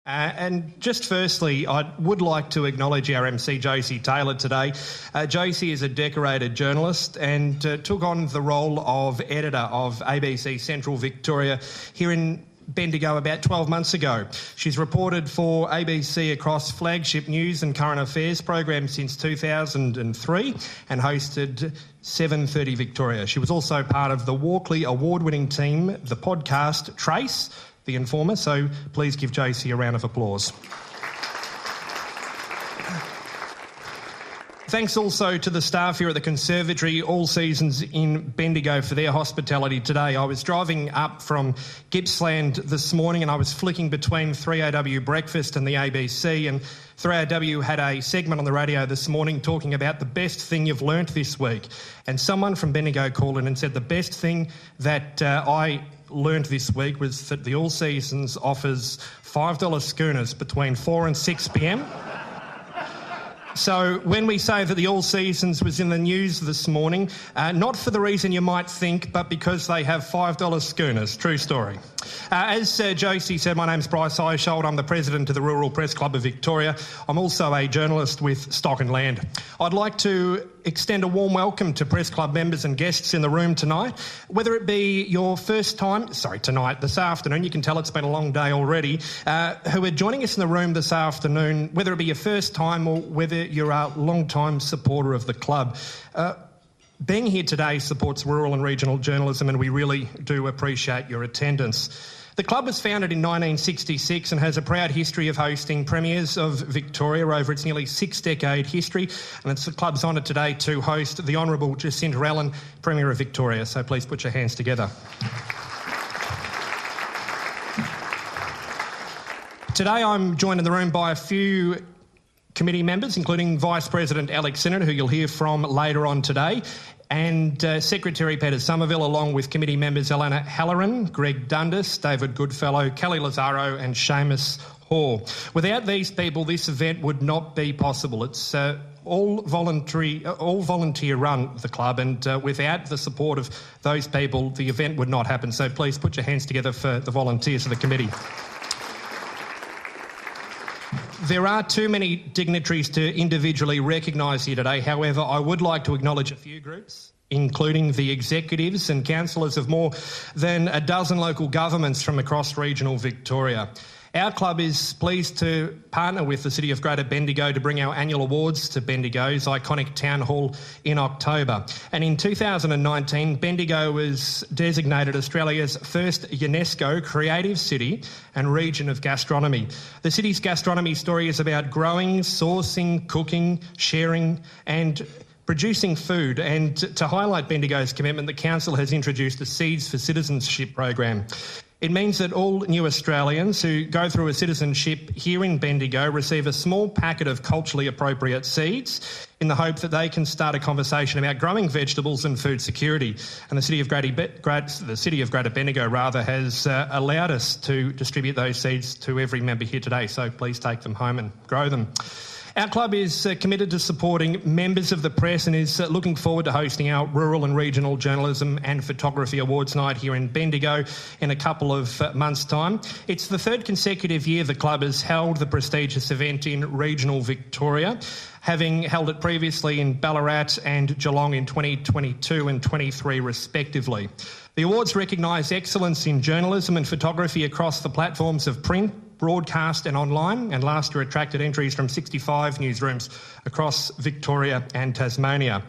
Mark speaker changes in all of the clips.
Speaker 1: And just firstly, I would like to acknowledge our MC, Josie Taylor, today. Josie is a decorated journalist and took on the role of editor of ABC Central Victoria here in Bendigo about 12 months ago. She's reported for ABC across flagship news and current affairs programs since 2003 and hosted 7:30 Victoria. She was also part of the Walkley award-winning team, the podcast Trace, The Informer, so please give Josie a round of applause. Thanks also to the staff here at the Conservatory All Seasons in Bendigo for their hospitality today. I was driving up from Gippsland this morning and I was flicking between 3AW Breakfast and the ABC, and 3AW had a segment on the radio this morning talking about the best thing you've learnt this week. And someone from Bendigo called in and said the best thing that I learnt this week was that the All Seasons offers $5 schooners between 4 and 6 p.m. So when we say that the All Seasons was in the news this morning, not for the reason you might think, but because they have $5 schooners. True story. As Josie said, my name's Bryce Eishold. I'm the president of the Rural Press Club of Victoria. I'm also a journalist with Stock and Land. I'd like to extend a warm welcome to Press Club members and guests in the room tonight. Whether it be your first time, this afternoon, you can tell it's been a long day already, who are joining us in the room this afternoon, whether it be your first time or whether you're a long-time supporter of the club. Being here today supports rural and regional journalism, and we really do appreciate your attendance. The club was founded in 1966 and has a proud history of hosting premiers of Victoria over its nearly 6-decade history, and it's the club's honour today to host the Honourable Jacinta Allan, Premier of Victoria. So please put your hands together. Today I'm joined in the room by a few committee members, including Vice President Alex Sinnott, who you'll hear from later on today, and Secretary Peter Somerville, along with committee members Alana Halloran, Greg Dundas, David Goodfellow, Kelly Lazaro and Seamus Hall. Without these people, this event would not be possible. It's all volunteer run, the club, and without the support of those people, the event would not happen. So please put your hands together for the volunteers of the committee. There are too many dignitaries to individually recognise here today. However, I would like to acknowledge a few groups, including the executives and councillors of more than a dozen local governments from across regional Victoria. Our club is pleased to partner with the City of Greater Bendigo to bring our annual awards to Bendigo's iconic town hall in October. And in 2019, Bendigo was designated Australia's first UNESCO Creative City and Region of Gastronomy. The city's gastronomy story is about growing, sourcing, cooking, sharing and producing food. And to highlight Bendigo's commitment, the council has introduced a Seeds for Citizenship program. It means that all new Australians who go through a citizenship here in Bendigo receive a small packet of culturally appropriate seeds in the hope that they can start a conversation about growing vegetables and food security. And the City of Greater Bendigo has allowed us to distribute those seeds to every member here today. So please take them home and grow them. Our club is committed to supporting members of the press and is looking forward to hosting our Rural and Regional Journalism and Photography Awards night here in Bendigo in a couple of months' time. It's the third consecutive year the club has held the prestigious event in regional Victoria, having held it previously in Ballarat and Geelong in 2022 and 23 respectively. The awards recognise excellence in journalism and photography across the platforms of print, broadcast and online, and last year attracted entries from 65 newsrooms across Victoria and Tasmania.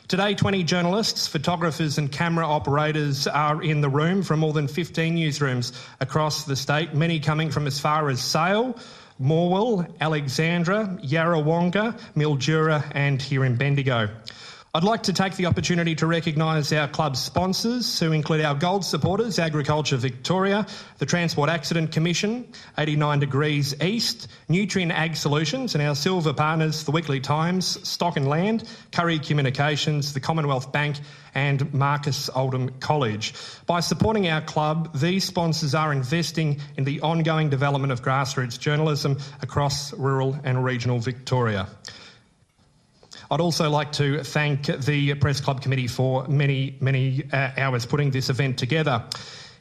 Speaker 1: Today, 20 journalists, photographers and camera operators are in the room from more than 15 newsrooms across the state, many coming from as far as Sale, Morwell, Alexandra, Yarrawonga, Mildura and here in Bendigo. I'd like to take the opportunity to recognise our club sponsors, who include our gold supporters, Agriculture Victoria, the Transport Accident Commission, 89 Degrees East, Nutrien Ag Solutions, and our silver partners, the Weekly Times, Stock and Land, Curry Communications, the Commonwealth Bank and Marcus Oldham College. By supporting our club, these sponsors are investing in the ongoing development of grassroots journalism across rural and regional Victoria. I'd also like to thank the Press Club Committee for many hours putting this event together.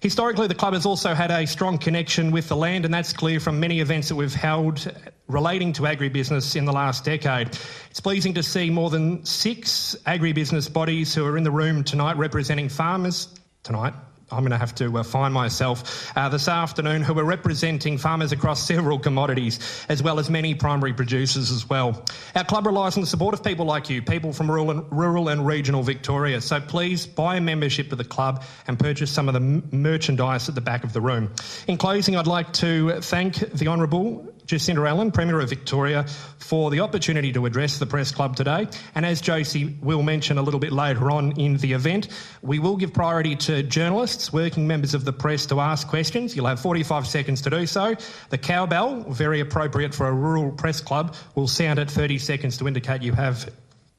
Speaker 1: Historically, the club has also had a strong connection with the land, and that's clear from many events that we've held relating to agribusiness in the last decade. It's pleasing to see more than 6 agribusiness bodies who are in the room tonight representing farmers tonight. I'm going to have to find myself this afternoon, who are representing farmers across several commodities, as well as many primary producers as well. Our club relies on the support of people like you, people from rural and regional Victoria. So please buy a membership of the club and purchase some of the merchandise at the back of the room. In closing, I'd like to thank the Honourable Jacinta Allan, Premier of Victoria, for the opportunity to address the Press Club today. And as Josie will mention a little bit later on in the event, we will give priority to journalists, working members of the press, to ask questions. You'll have 45 seconds to do so. The cowbell, very appropriate for a rural press club, will sound at 30 seconds to indicate you have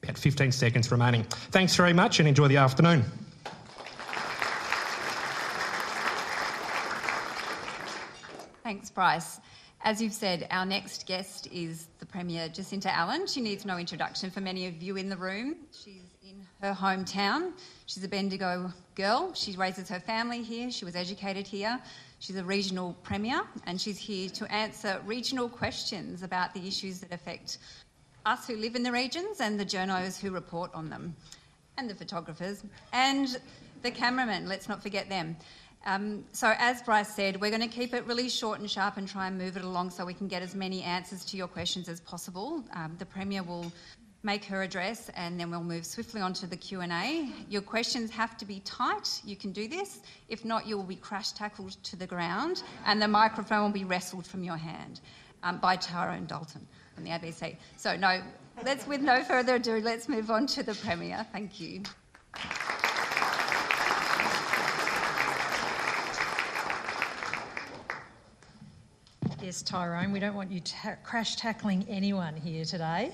Speaker 1: about 15 seconds remaining. Thanks very much and enjoy the afternoon.
Speaker 2: Thanks, Bryce. As you've said, our next guest is the Premier Jacinta Allan. She needs no introduction for many of you in the room. She's in her hometown. She's a Bendigo girl. She raises her family here. She was educated here. She's a regional Premier, and she's here to answer regional questions about the issues that affect us who live in the regions and the journos who report on them, and the photographers and the cameramen. Let's not forget them. So as Bryce said, we're going to keep it really short and sharp and try and move it along so we can get as many answers to your questions as possible. The Premier will make her address and then we'll move swiftly on to the Q&A. Your questions have to be tight. You can do this. If not, you will be crash-tackled to the ground and the microphone will be wrestled from your hand by Tyrone Dalton from the ABC. So with no further ado, let's move on to the Premier. Thank you.
Speaker 3: Yes, Tyrone, we don't want you crash tackling anyone here today.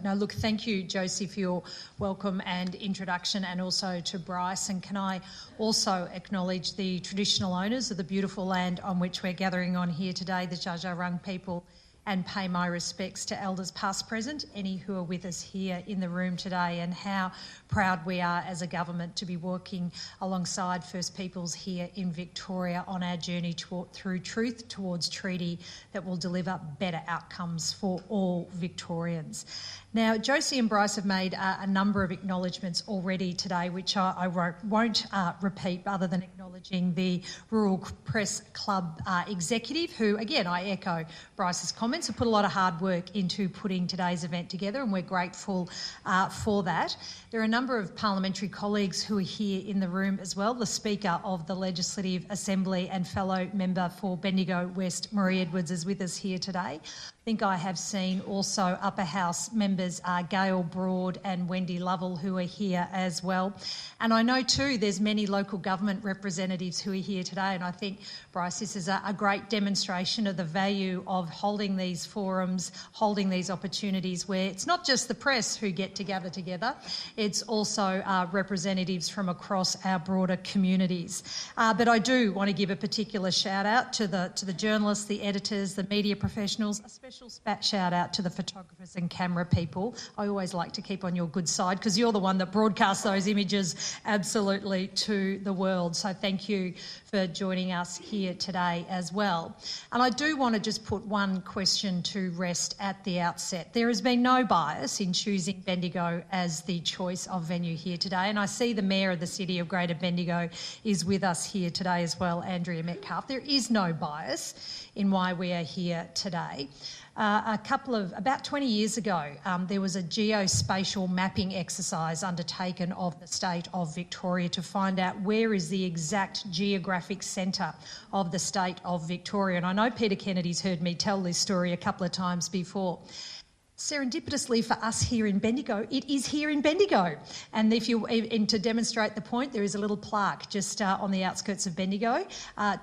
Speaker 3: No, look, thank you, Josie, for your welcome and introduction, and also to Bryce. And can I also acknowledge the traditional owners of the beautiful land on which we're gathering on here today, the Dja Dja Wurrung people, and pay my respects to elders past, present, any who are with us here in the room today, and how proud we are as a government to be working alongside First Peoples here in Victoria on our journey through truth towards treaty that will deliver better outcomes for all Victorians. Now, Josie and Bryce have made a number of acknowledgements already today, which I won't repeat, other than acknowledging the Rural Press Club executive, who, again, I echo Bryce's comments, have put a lot of hard work into putting today's event together, and we're grateful for that. There are a number of parliamentary colleagues who are here in the room as well. The Speaker of the Legislative Assembly and fellow member for Bendigo West, Marie Edwards, is with us here today. I think I have seen also Upper House members Gail Broad and Wendy Lovell, who are here as well. And I know too there's many local government representatives who are here today, and I think, Bryce, this is a great demonstration of the value of holding these forums, holding these opportunities where it's not just the press who get to gather together, it's also representatives from across our broader communities. But I do want to give a particular shout out to the journalists, the editors, the media professionals, a special shout out to the photographers and camera people. I always like to keep on your good side because you're the one that broadcasts those images absolutely to the world. So thank you for joining us here today as well. And I do want to just put one question to rest at the outset. There has been no bias in choosing Bendigo as the choice of venue here today, and I see the Mayor of the City of Greater Bendigo is with us here today as well, Andrea Metcalfe. There is no bias in why we are here today. About 20 years ago, there was a geospatial mapping exercise undertaken of the state of Victoria to find out where is the exact geographic centre of the state of Victoria. And I know Peter Kennedy's heard me tell this story a couple of times before. Serendipitously for us here in Bendigo, it is here in Bendigo. And to demonstrate the point, there is a little plaque just on the outskirts of Bendigo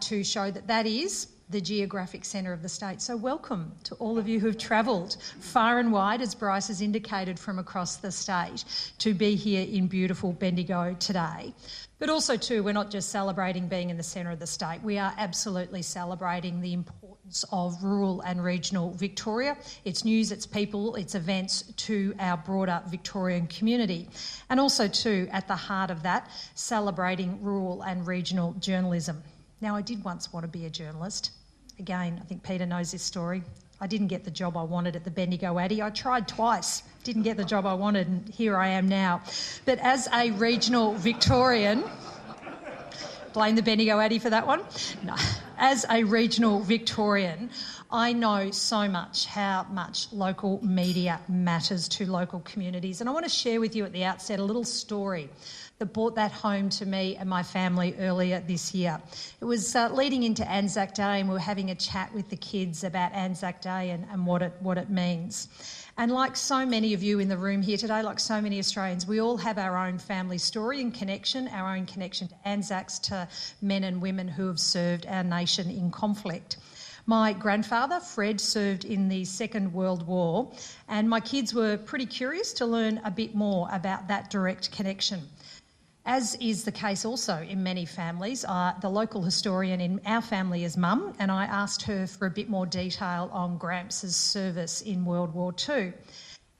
Speaker 3: to show that is the geographic centre of the state. So welcome to all of you who have travelled far and wide, as Bryce has indicated, from across the state to be here in beautiful Bendigo today. But also too, we're not just celebrating being in the centre of the state, we are absolutely celebrating the importance of rural and regional Victoria, its news, its people, its events to our broader Victorian community. And also too, at the heart of that, celebrating rural and regional journalism. Now, I did once want to be a journalist. Again, I think Peter knows this story. I didn't get the job I wanted at the Bendigo Addy. I tried twice, didn't get the job I wanted, and here I am now. But as a regional Victorian, blame the Bendigo Addy for that one. No. As a regional Victorian, I know so much how much local media matters to local communities. And I want to share with you at the outset a little story that brought that home to me and my family earlier this year. It was leading into Anzac Day, and we were having a chat with the kids about Anzac Day and what it means. And like so many of you in the room here today, like so many Australians, we all have our own family story and connection, our own connection to Anzacs, to men and women who have served our nation in conflict. My grandfather, Fred, served in the Second World War, and my kids were pretty curious to learn a bit more about that direct connection. As is the case also in many families, the local historian in our family is Mum, and I asked her for a bit more detail on Gramps' service in World War II.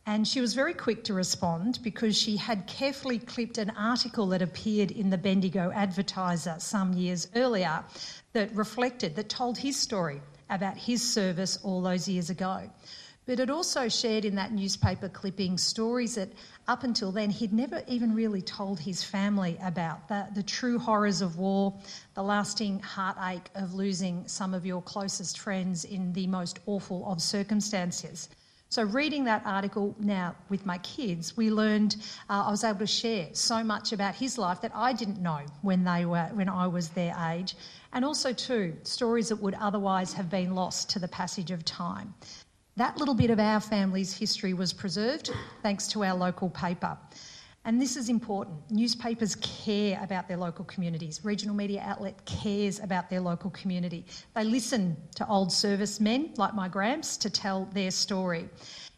Speaker 3: And she was very quick to respond because she had carefully clipped an article that appeared in the Bendigo Advertiser some years earlier that told his story about his service all those years ago. But it also shared in that newspaper clipping stories that up until then he'd never even really told his family about, the true horrors of war, the lasting heartache of losing some of your closest friends in the most awful of circumstances. So reading that article now with my kids, we learned, I was able to share so much about his life that I didn't know when I was their age, and also too, stories that would otherwise have been lost to the passage of time. That little bit of our family's history was preserved thanks to our local paper. And this is important. Newspapers care about their local communities. Regional media outlet cares about their local community. They listen to old servicemen like my Gramps to tell their story.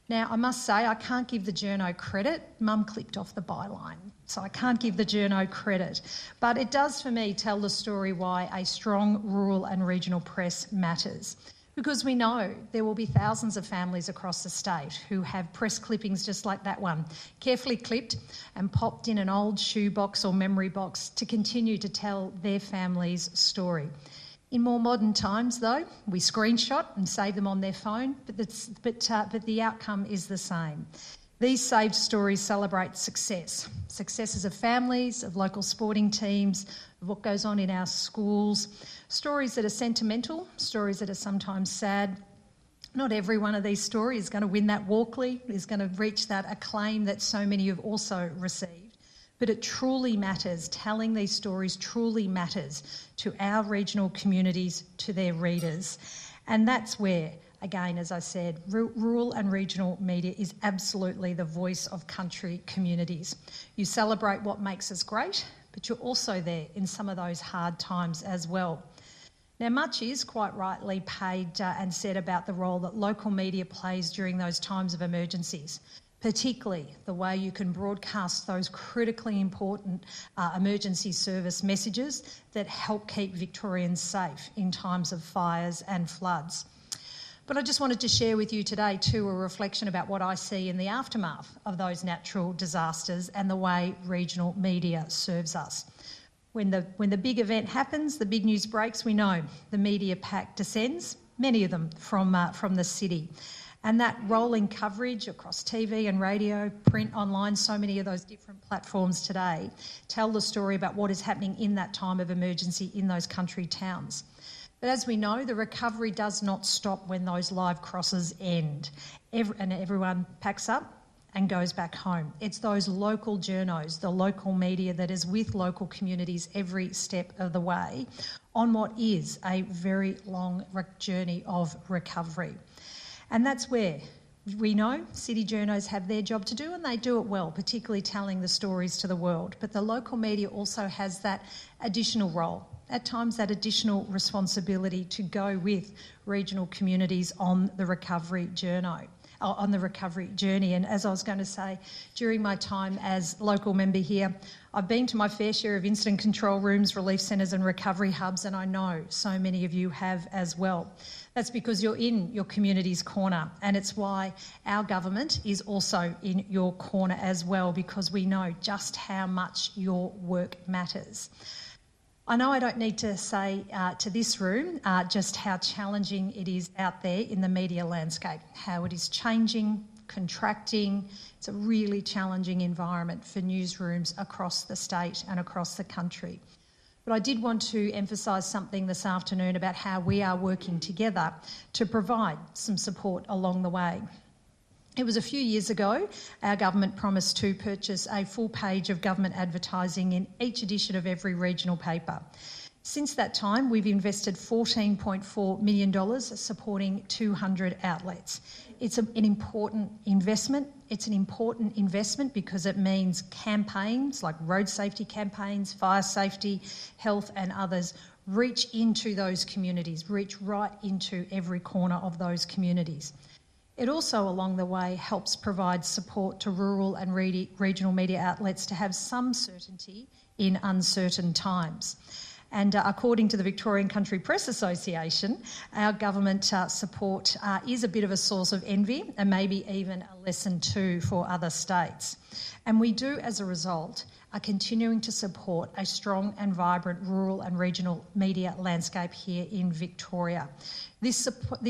Speaker 3: Now, I must say, I can't give the journo credit. Mum clipped off the byline, so I can't give the journo credit. But it does, for me, tell the story why a strong rural and regional press matters. Because we know there will be thousands of families across the state who have press clippings just like that one, carefully clipped and popped in an old shoebox or memory box to continue to tell their family's story. In more modern times, though, we screenshot and save them on their phone, but the outcome is the same. These saved stories celebrate successes of families, of local sporting teams, of what goes on in our schools, stories that are sentimental, stories that are sometimes sad. Not every one of these stories is going to win that Walkley, is going to reach that acclaim that so many have also received. But it truly matters, telling these stories truly matters to our regional communities, to their readers. And that's where, again, as I said, rural and regional media is absolutely the voice of country communities. You celebrate what makes us great, but you're also there in some of those hard times as well. Now, much is quite rightly paid and said about the role that local media plays during those times of emergencies, particularly the way you can broadcast those critically important emergency service messages that help keep Victorians safe in times of fires and floods. But I just wanted to share with you today too a reflection about what I see in the aftermath of those natural disasters and the way regional media serves us. When the big event happens, the big news breaks, we know the media pack descends, many of them from the city. And that rolling coverage across TV and radio, print, online, so many of those different platforms today tell the story about what is happening in that time of emergency in those country towns. But as we know, the recovery does not stop when those live crosses end. Everyone packs up and goes back home. It's those local journos, the local media that is with local communities every step of the way on what is a very long journey of recovery. And that's where we know city journos have their job to do, and they do it well, particularly telling the stories to the world. But the local media also has that additional role, at times that additional responsibility to go with regional communities on the recovery journo. on the recovery journey. And as I was going to say, during my time as local member here, I've been to my fair share of incident control rooms, relief centres and recovery hubs, and I know so many of you have as well. That's because you're in your community's corner, and it's why our government is also in your corner as well, because we know just how much your work matters. I know I don't need to say to this room just how challenging it is out there in the media landscape, how it is changing, contracting. It's a really challenging environment for newsrooms across the state and across the country. But I did want to emphasise something this afternoon about how we are working together to provide some support along the way. It was a few years ago, our government promised to purchase a full page of government advertising in each edition of every regional paper. Since that time, we've invested $14.4 million supporting 200 outlets. It's an important investment. It's an important investment because it means campaigns like road safety campaigns, fire safety, health and others reach into those communities, reach right into every corner of those communities. It also, along the way, helps provide support to rural and regional media outlets to have some certainty in uncertain times. And according to the Victorian Country Press Association, our government support is a bit of a source of envy and maybe even a lesson too for other states. And we do, as a result, are continuing to support a strong and vibrant rural and regional media landscape here in Victoria. This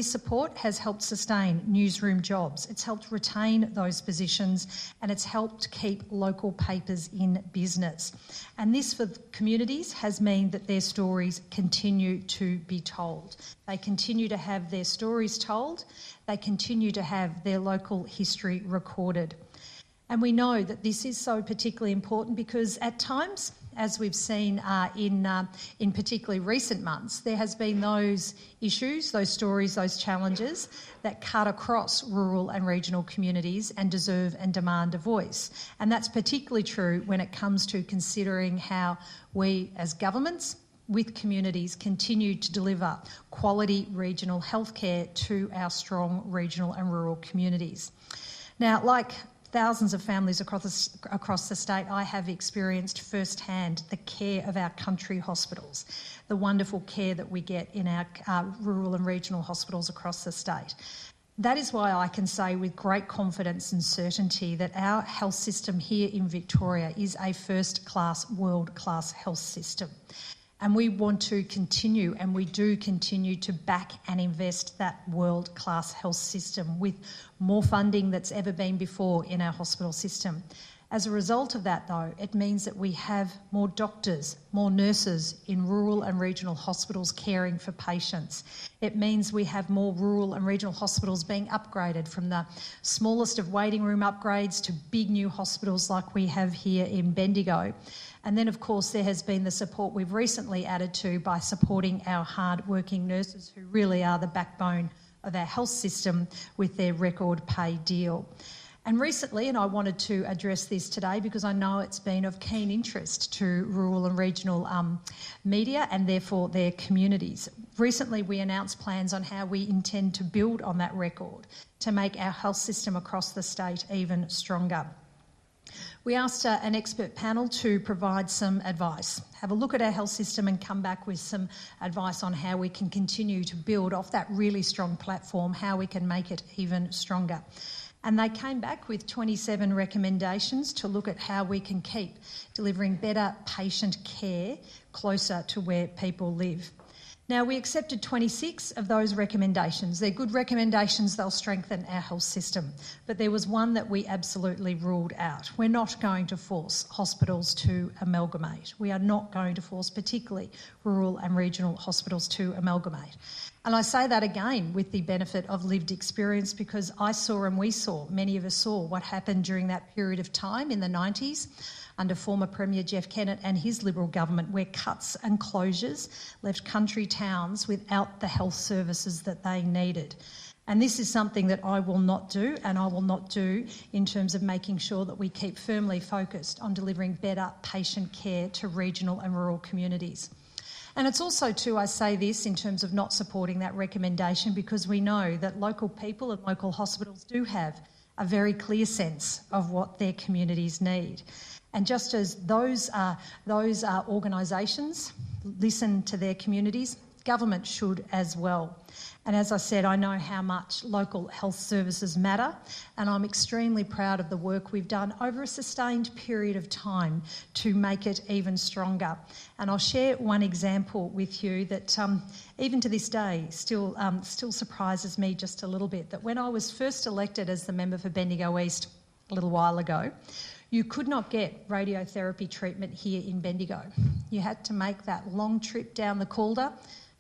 Speaker 3: support has helped sustain newsroom jobs, it's helped retain those positions, and it's helped keep local papers in business. And this for communities has meant that their stories continue to be told. They continue to have their stories told, they continue to have their local history recorded. And we know that this is so particularly important because at times, as we've seen in particularly recent months, there has been those issues, those stories, those challenges that cut across rural and regional communities and deserve and demand a voice. And that's particularly true when it comes to considering how we as governments with communities continue to deliver quality regional healthcare to our strong regional and rural communities. Now, like thousands of families across the state, I have experienced firsthand the care of our country hospitals, the wonderful care that we get in our rural and regional hospitals across the state. That is why I can say with great confidence and certainty that our health system here in Victoria is a first-class, world-class health system. And we want to continue, and we do continue to back and invest that world-class health system with more funding that's ever been before in our hospital system. As a result of that, though, it means that we have more doctors, more nurses in rural and regional hospitals caring for patients. It means we have more rural and regional hospitals being upgraded, from the smallest of waiting room upgrades to big new hospitals like we have here in Bendigo. And then, of course, there has been the support we've recently added to by supporting our hard-working nurses who really are the backbone of our health system with their record pay deal. And recently, and I wanted to address this today because I know it's been of keen interest to rural and regional media and therefore their communities. Recently, we announced plans on how we intend to build on that record to make our health system across the state even stronger. We asked an expert panel to provide some advice, have a look at our health system and come back with some advice on how we can continue to build off that really strong platform, how we can make it even stronger. And they came back with 27 recommendations to look at how we can keep delivering better patient care closer to where people live. Now, we accepted 26 of those recommendations. They're good recommendations, they'll strengthen our health system. But there was one that we absolutely ruled out. We're not going to force hospitals to amalgamate. We are not going to force particularly rural and regional hospitals to amalgamate. And I say that again with the benefit of lived experience because I saw and we saw, many of us saw what happened during that period of time in the 90s under former Premier Jeff Kennett and his Liberal government, where cuts and closures left country towns without the health services that they needed. And this is something that I will not do, and I will not do in terms of making sure that we keep firmly focused on delivering better patient care to regional and rural communities. And it's also too, I say this in terms of not supporting that recommendation, because we know that local people and local hospitals do have a very clear sense of what their communities need. And just as those organisations listen to their communities, government should as well. And as I said, I know how much local health services matter, and I'm extremely proud of the work we've done over a sustained period of time to make it even stronger. And I'll share one example with you that even to this day still surprises me just a little bit, that when I was first elected as the member for Bendigo East a little while ago, you could not get radiotherapy treatment here in Bendigo. You had to make that long trip down the Calder.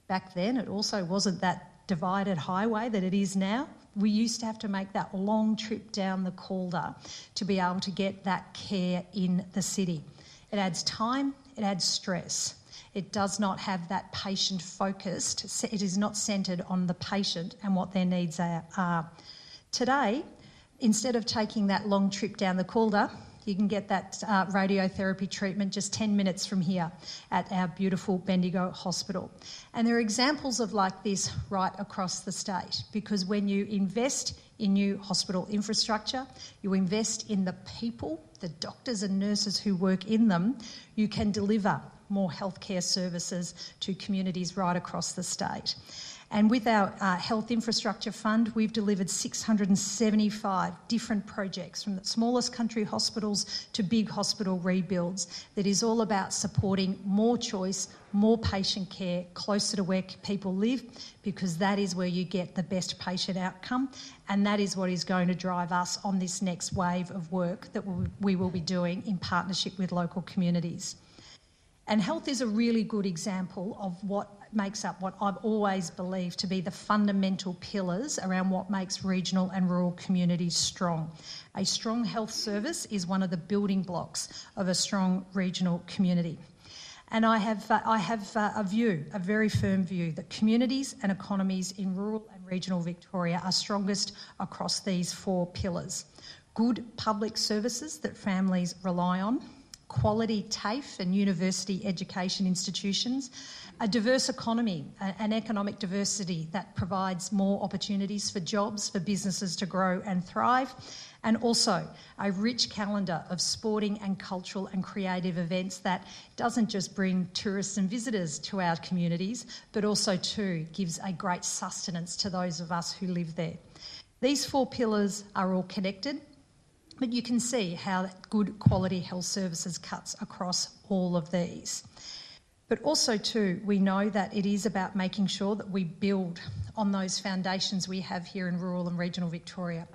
Speaker 3: Back then, it also wasn't that divided highway that it is now. We used to have to make that long trip down the Calder to be able to get that care in the city. It adds time, it adds stress. It does not have that patient focused. It is not centred on the patient and what their needs are. Today, instead of taking that long trip down the Calder, you can get that radiotherapy treatment just 10 minutes from here at our beautiful Bendigo Hospital. And there are examples of like this right across the state, because when you invest in new hospital infrastructure, you invest in the people, the doctors and nurses who work in them, you can deliver more healthcare services to communities right across the state. And with our Health Infrastructure Fund, we've delivered 675 different projects, from the smallest country hospitals to big hospital rebuilds, that is all about supporting more choice, more patient care closer to where people live, because that is where you get the best patient outcome, and that is what is going to drive us on this next wave of work that we will be doing in partnership with local communities. And health is a really good example of what makes up what I've always believed to be the fundamental pillars around what makes regional and rural communities strong. A strong health service is one of the building blocks of a strong regional community. And I have a very firm view that communities and economies in rural and regional Victoria are strongest across these four pillars. Good public services that families rely on, quality TAFE and university education institutions, a diverse economy, an economic diversity that provides more opportunities for jobs, for businesses to grow and thrive, and also a rich calendar of sporting and cultural and creative events that doesn't just bring tourists and visitors to our communities, but also too gives a great sustenance to those of us who live there. These four pillars are all connected, but you can see how good quality health services cuts across all of these. But also too, we know that it is about making sure that we build on those foundations we have here in rural and regional Victoria.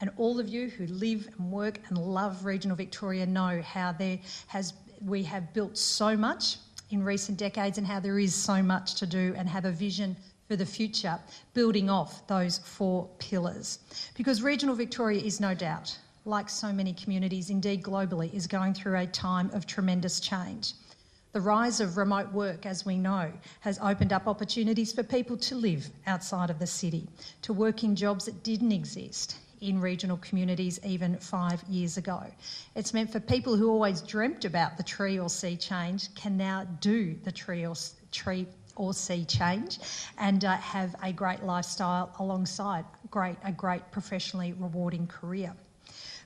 Speaker 3: And all of you who live and work and love regional Victoria know how we have built so much in recent decades, and how there is so much to do, and have a vision for the future building off those four pillars. Because regional Victoria is no doubt, like so many communities, indeed globally, is going through a time of tremendous change. The rise of remote work, as we know, has opened up opportunities for people to live outside of the city, to work in jobs that didn't exist in regional communities even 5 years ago. It's meant for people who always dreamt about the tree or sea change can now do the tree or sea change and have a great lifestyle alongside a great professionally rewarding career.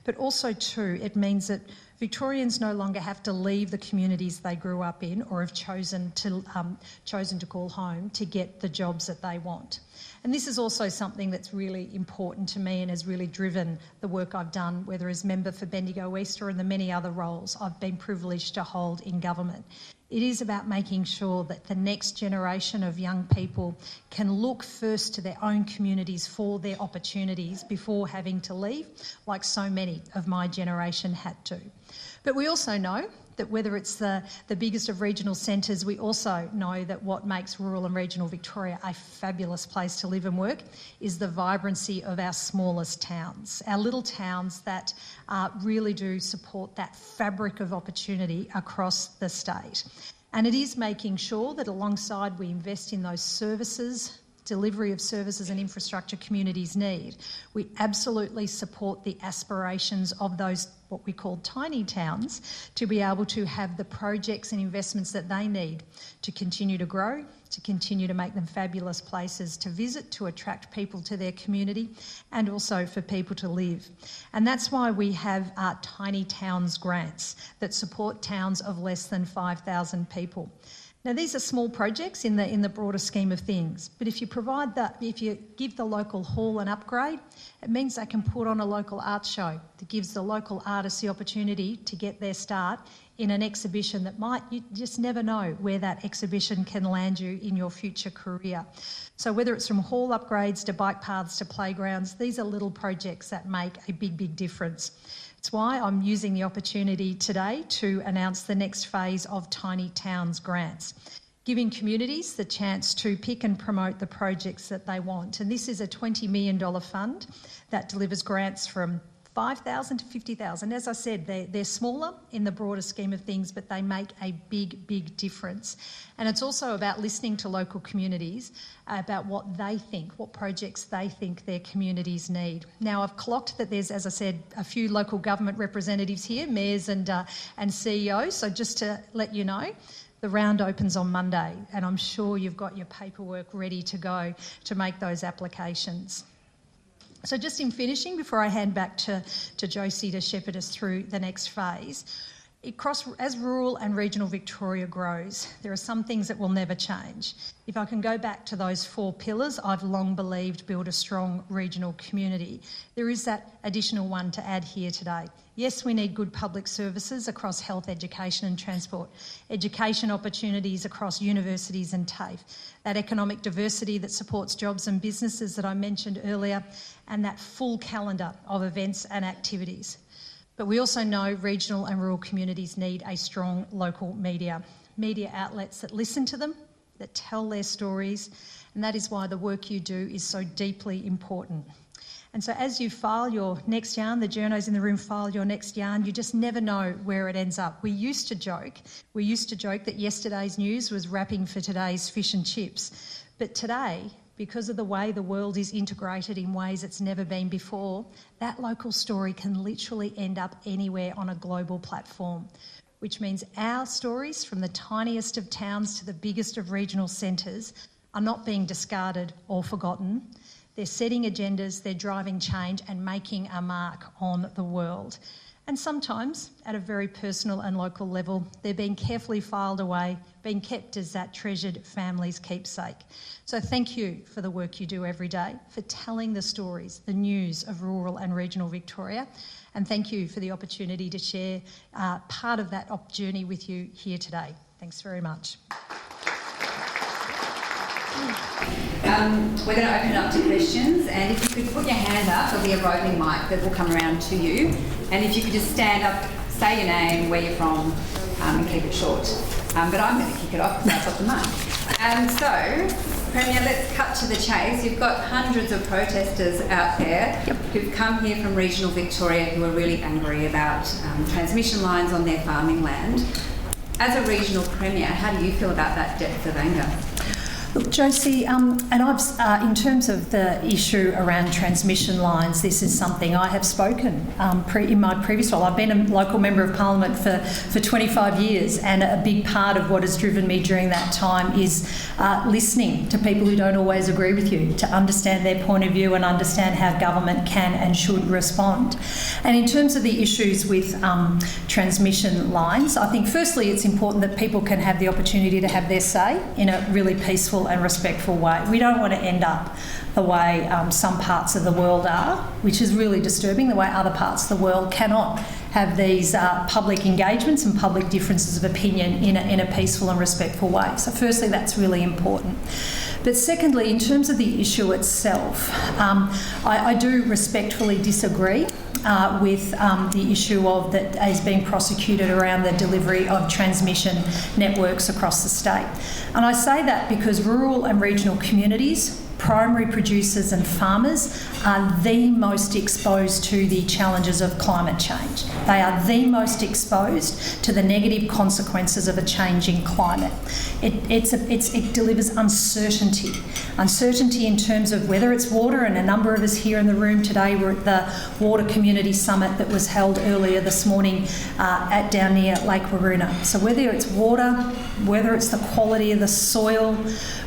Speaker 3: But also too, it means that Victorians no longer have to leave the communities they grew up in or have chosen to call home to get the jobs that they want. And this is also something that's really important to me and has really driven the work I've done, whether as member for Bendigo East or in the many other roles I've been privileged to hold in government. It is about making sure that the next generation of young people can look first to their own communities for their opportunities before having to leave, like so many of my generation had to. But we also know that whether it's the biggest of regional centres, we also know that what makes rural and regional Victoria a fabulous place to live and work is the vibrancy of our smallest towns, our little towns that really do support that fabric of opportunity across the state. And it is making sure that alongside we invest in those services, delivery of services and infrastructure communities need. We absolutely support the aspirations of those, what we call tiny towns, to be able to have the projects and investments that they need to continue to grow, to continue to make them fabulous places to visit, to attract people to their community, and also for people to live. And that's why we have tiny towns grants that support towns of less than 5,000 people. Now, these are small projects in the broader scheme of things, but if you give the local hall an upgrade, it means they can put on a local art show that gives the local artists the opportunity to get their start in an exhibition that you just never know where that exhibition can land you in your future career. So whether it's from hall upgrades to bike paths to playgrounds, these are little projects that make a big, big difference. It's why I'm using the opportunity today to announce the next phase of Tiny Towns grants, giving communities the chance to pick and promote the projects that they want. And this is a $20 million fund that delivers grants from $5,000 to $50,000. As I said, they're smaller in the broader scheme of things, but they make a big, big difference. And it's also about listening to local communities about what they think, what projects they think their communities need. Now, I've clocked that there's, as I said, a few local government representatives here, mayors and CEOs. So just to let you know, the round opens on Monday, and I'm sure you've got your paperwork ready to go to make those applications. So just in finishing, before I hand back to Josie to shepherd us through the next phase, as rural and regional Victoria grows, there are some things that will never change. If I can go back to those 4 pillars I've long believed build a strong regional community, there is that additional one to add here today. Yes, we need good public services across health, education and transport, education opportunities across universities and TAFE, that economic diversity that supports jobs and businesses that I mentioned earlier, and that full calendar of events and activities. But we also know regional and rural communities need a strong local media outlets that listen to them, that tell their stories, and that is why the work you do is so deeply important. And so as you file your next yarn, the journos in the room file your next yarn, you just never know where it ends up. We used to joke that yesterday's news was wrapping for today's fish and chips. But today, because of the way the world is integrated in ways it's never been before, that local story can literally end up anywhere on a global platform, which means our stories from the tiniest of towns to the biggest of regional centres are not being discarded or forgotten. They're setting agendas, they're driving change and making a mark on the world. And sometimes, at a very personal and local level, they're being carefully filed away, being kept as that treasured family's keepsake. So thank you for the work you do every day, for telling the stories, the news of rural and regional Victoria. And thank you for the opportunity to share part of that journey with you here today. Thanks very much.
Speaker 2: We're going to open it up to questions, and if you could put your hand up, there'll be a roving mic that will come around to you. And if you could just stand up, say your name, where you're from, and keep it short. But I'm going to kick it off because I've got the mic. So, Premier, let's cut to the chase. You've got hundreds of protesters out there who've come here from regional Victoria who are really angry about transmission lines on their farming land. As a regional Premier, how do you feel about that depth of anger?
Speaker 3: Look, Josie, and I've, in terms of the issue around transmission lines, this is something I have spoken in my previous role. I've been a local member of Parliament for 25 years, and a big part of what has driven me during that time is listening to people who don't always agree with you, to understand their point of view and understand how government can and should respond. And in terms of the issues with transmission lines, I think firstly it's important that people can have the opportunity to have their say in a really peaceful and respectful way. We don't want to end up the way some parts of the world are, which is really disturbing, the way other parts of the world cannot have these public engagements and public differences of opinion in a peaceful and respectful way. So firstly, that's really important. But secondly, in terms of the issue itself, I do respectfully disagree with the issue of that is being prosecuted around the delivery of transmission networks across the state. And I say that because rural and regional communities primary producers and farmers are the most exposed to the challenges of climate change. They are the most exposed to the negative consequences of a changing climate. It delivers uncertainty. Uncertainty in terms of whether it's water, and a number of us here in the room today were at the Water Community Summit that was held earlier this morning down near Lake Waroona. So whether it's water, whether it's the quality of the soil,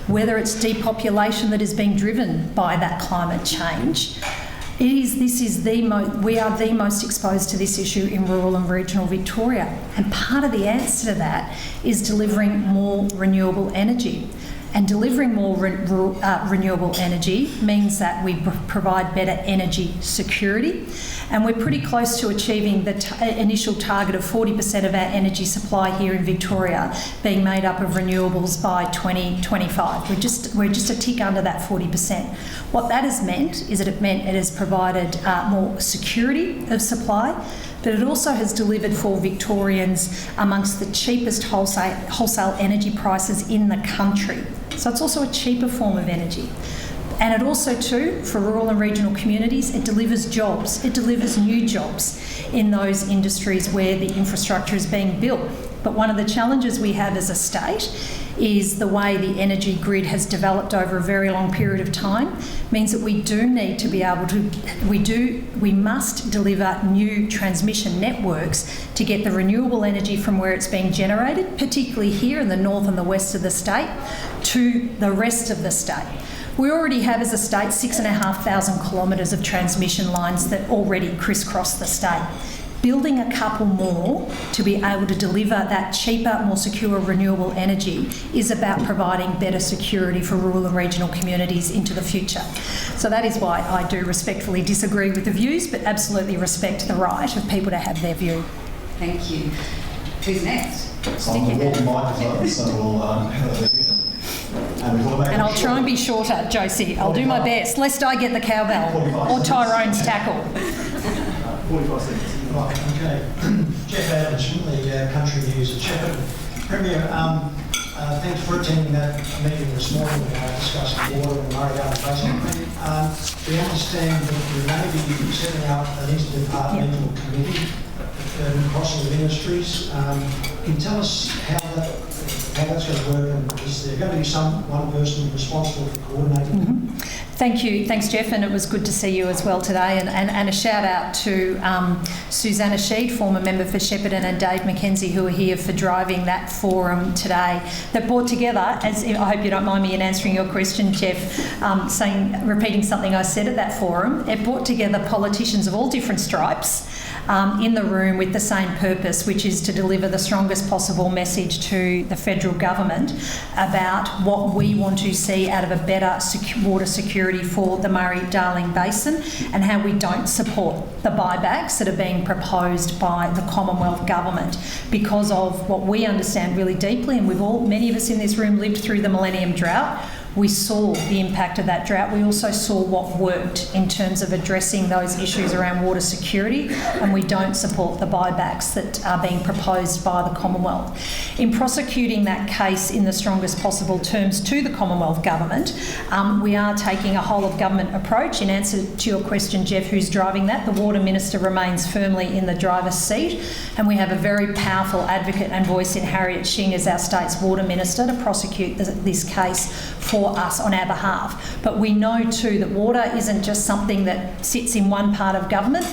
Speaker 3: whether it's depopulation that is being driven by that climate change, we are the most exposed to this issue in rural and regional Victoria. And part of the answer to that is delivering more renewable energy. And delivering more renewable energy means that we provide better energy security. And we're pretty close to achieving the initial target of 40% of our energy supply here in Victoria being made up of renewables by 2025. We're just a tick under that 40%. What that has meant is that it has provided more security of supply, but it also has delivered for Victorians amongst the cheapest wholesale energy prices in the country. So it's also a cheaper form of energy. And it also too, for rural and regional communities, it delivers jobs. It delivers new jobs in those industries where the infrastructure is being built. But one of the challenges we have as a state is the way the energy grid has developed over a very long period of time means that we do need to be able to, we must deliver new transmission networks to get the renewable energy from where it's being generated, particularly here in the north and the west of the state, to the rest of the state. We already have as a state 6,500 kilometres of transmission lines that already crisscross the state. Building a couple more to be able to deliver that cheaper, more secure renewable energy is about providing better security for rural and regional communities into the future. So that is why I do respectfully disagree with the views, but absolutely respect the right of people to have their view.
Speaker 2: Thank you. Who's next?
Speaker 4: So I'm the walking microphone, so we'll have a
Speaker 3: and I'll try and be shorter, Josie. I'll do my best, lest I get the cowbell or Tyrone's tackle.
Speaker 5: 45 seconds. Right, okay. Jeff Adams from the Country News at Shepparton. Premier, thanks for attending that meeting this morning discussing water in the Murray-Darling Basin. We understand that you may be setting up an interdepartmental committee crossing the ministries. Can you tell us how that's going to work, and is there going to be one person responsible for coordinating?
Speaker 3: Mm-hmm. Thank you. Thanks, Jeff, and it was good to see you as well today. And a shout out to Susanna Sheed, former member for Shepparton, and Dave McKenzie, who are here for driving that forum today. That brought together, as I hope you don't mind me in answering your question, Jeff, repeating something I said at that forum. It brought together politicians of all different stripes in the room with the same purpose, which is to deliver the strongest possible message to the federal government about what we want to see out of a better water security for the Murray-Darling Basin, and how we don't support the buybacks that are being proposed by the Commonwealth Government because of what we understand really deeply, and many of us in this room lived through the Millennium Drought. We saw the impact of that drought. We also saw what worked in terms of addressing those issues around water security, and we don't support the buybacks that are being proposed by the Commonwealth. In prosecuting that case in the strongest possible terms to the Commonwealth Government, we are taking a whole-of-government approach. In answer to your question, Jeff, who's driving that, the Water Minister remains firmly in the driver's seat, and we have a very powerful advocate and voice in Harriet Shing as our state's Water Minister to prosecute this case for us on our behalf. But we know too that water isn't just something that sits in one part of government.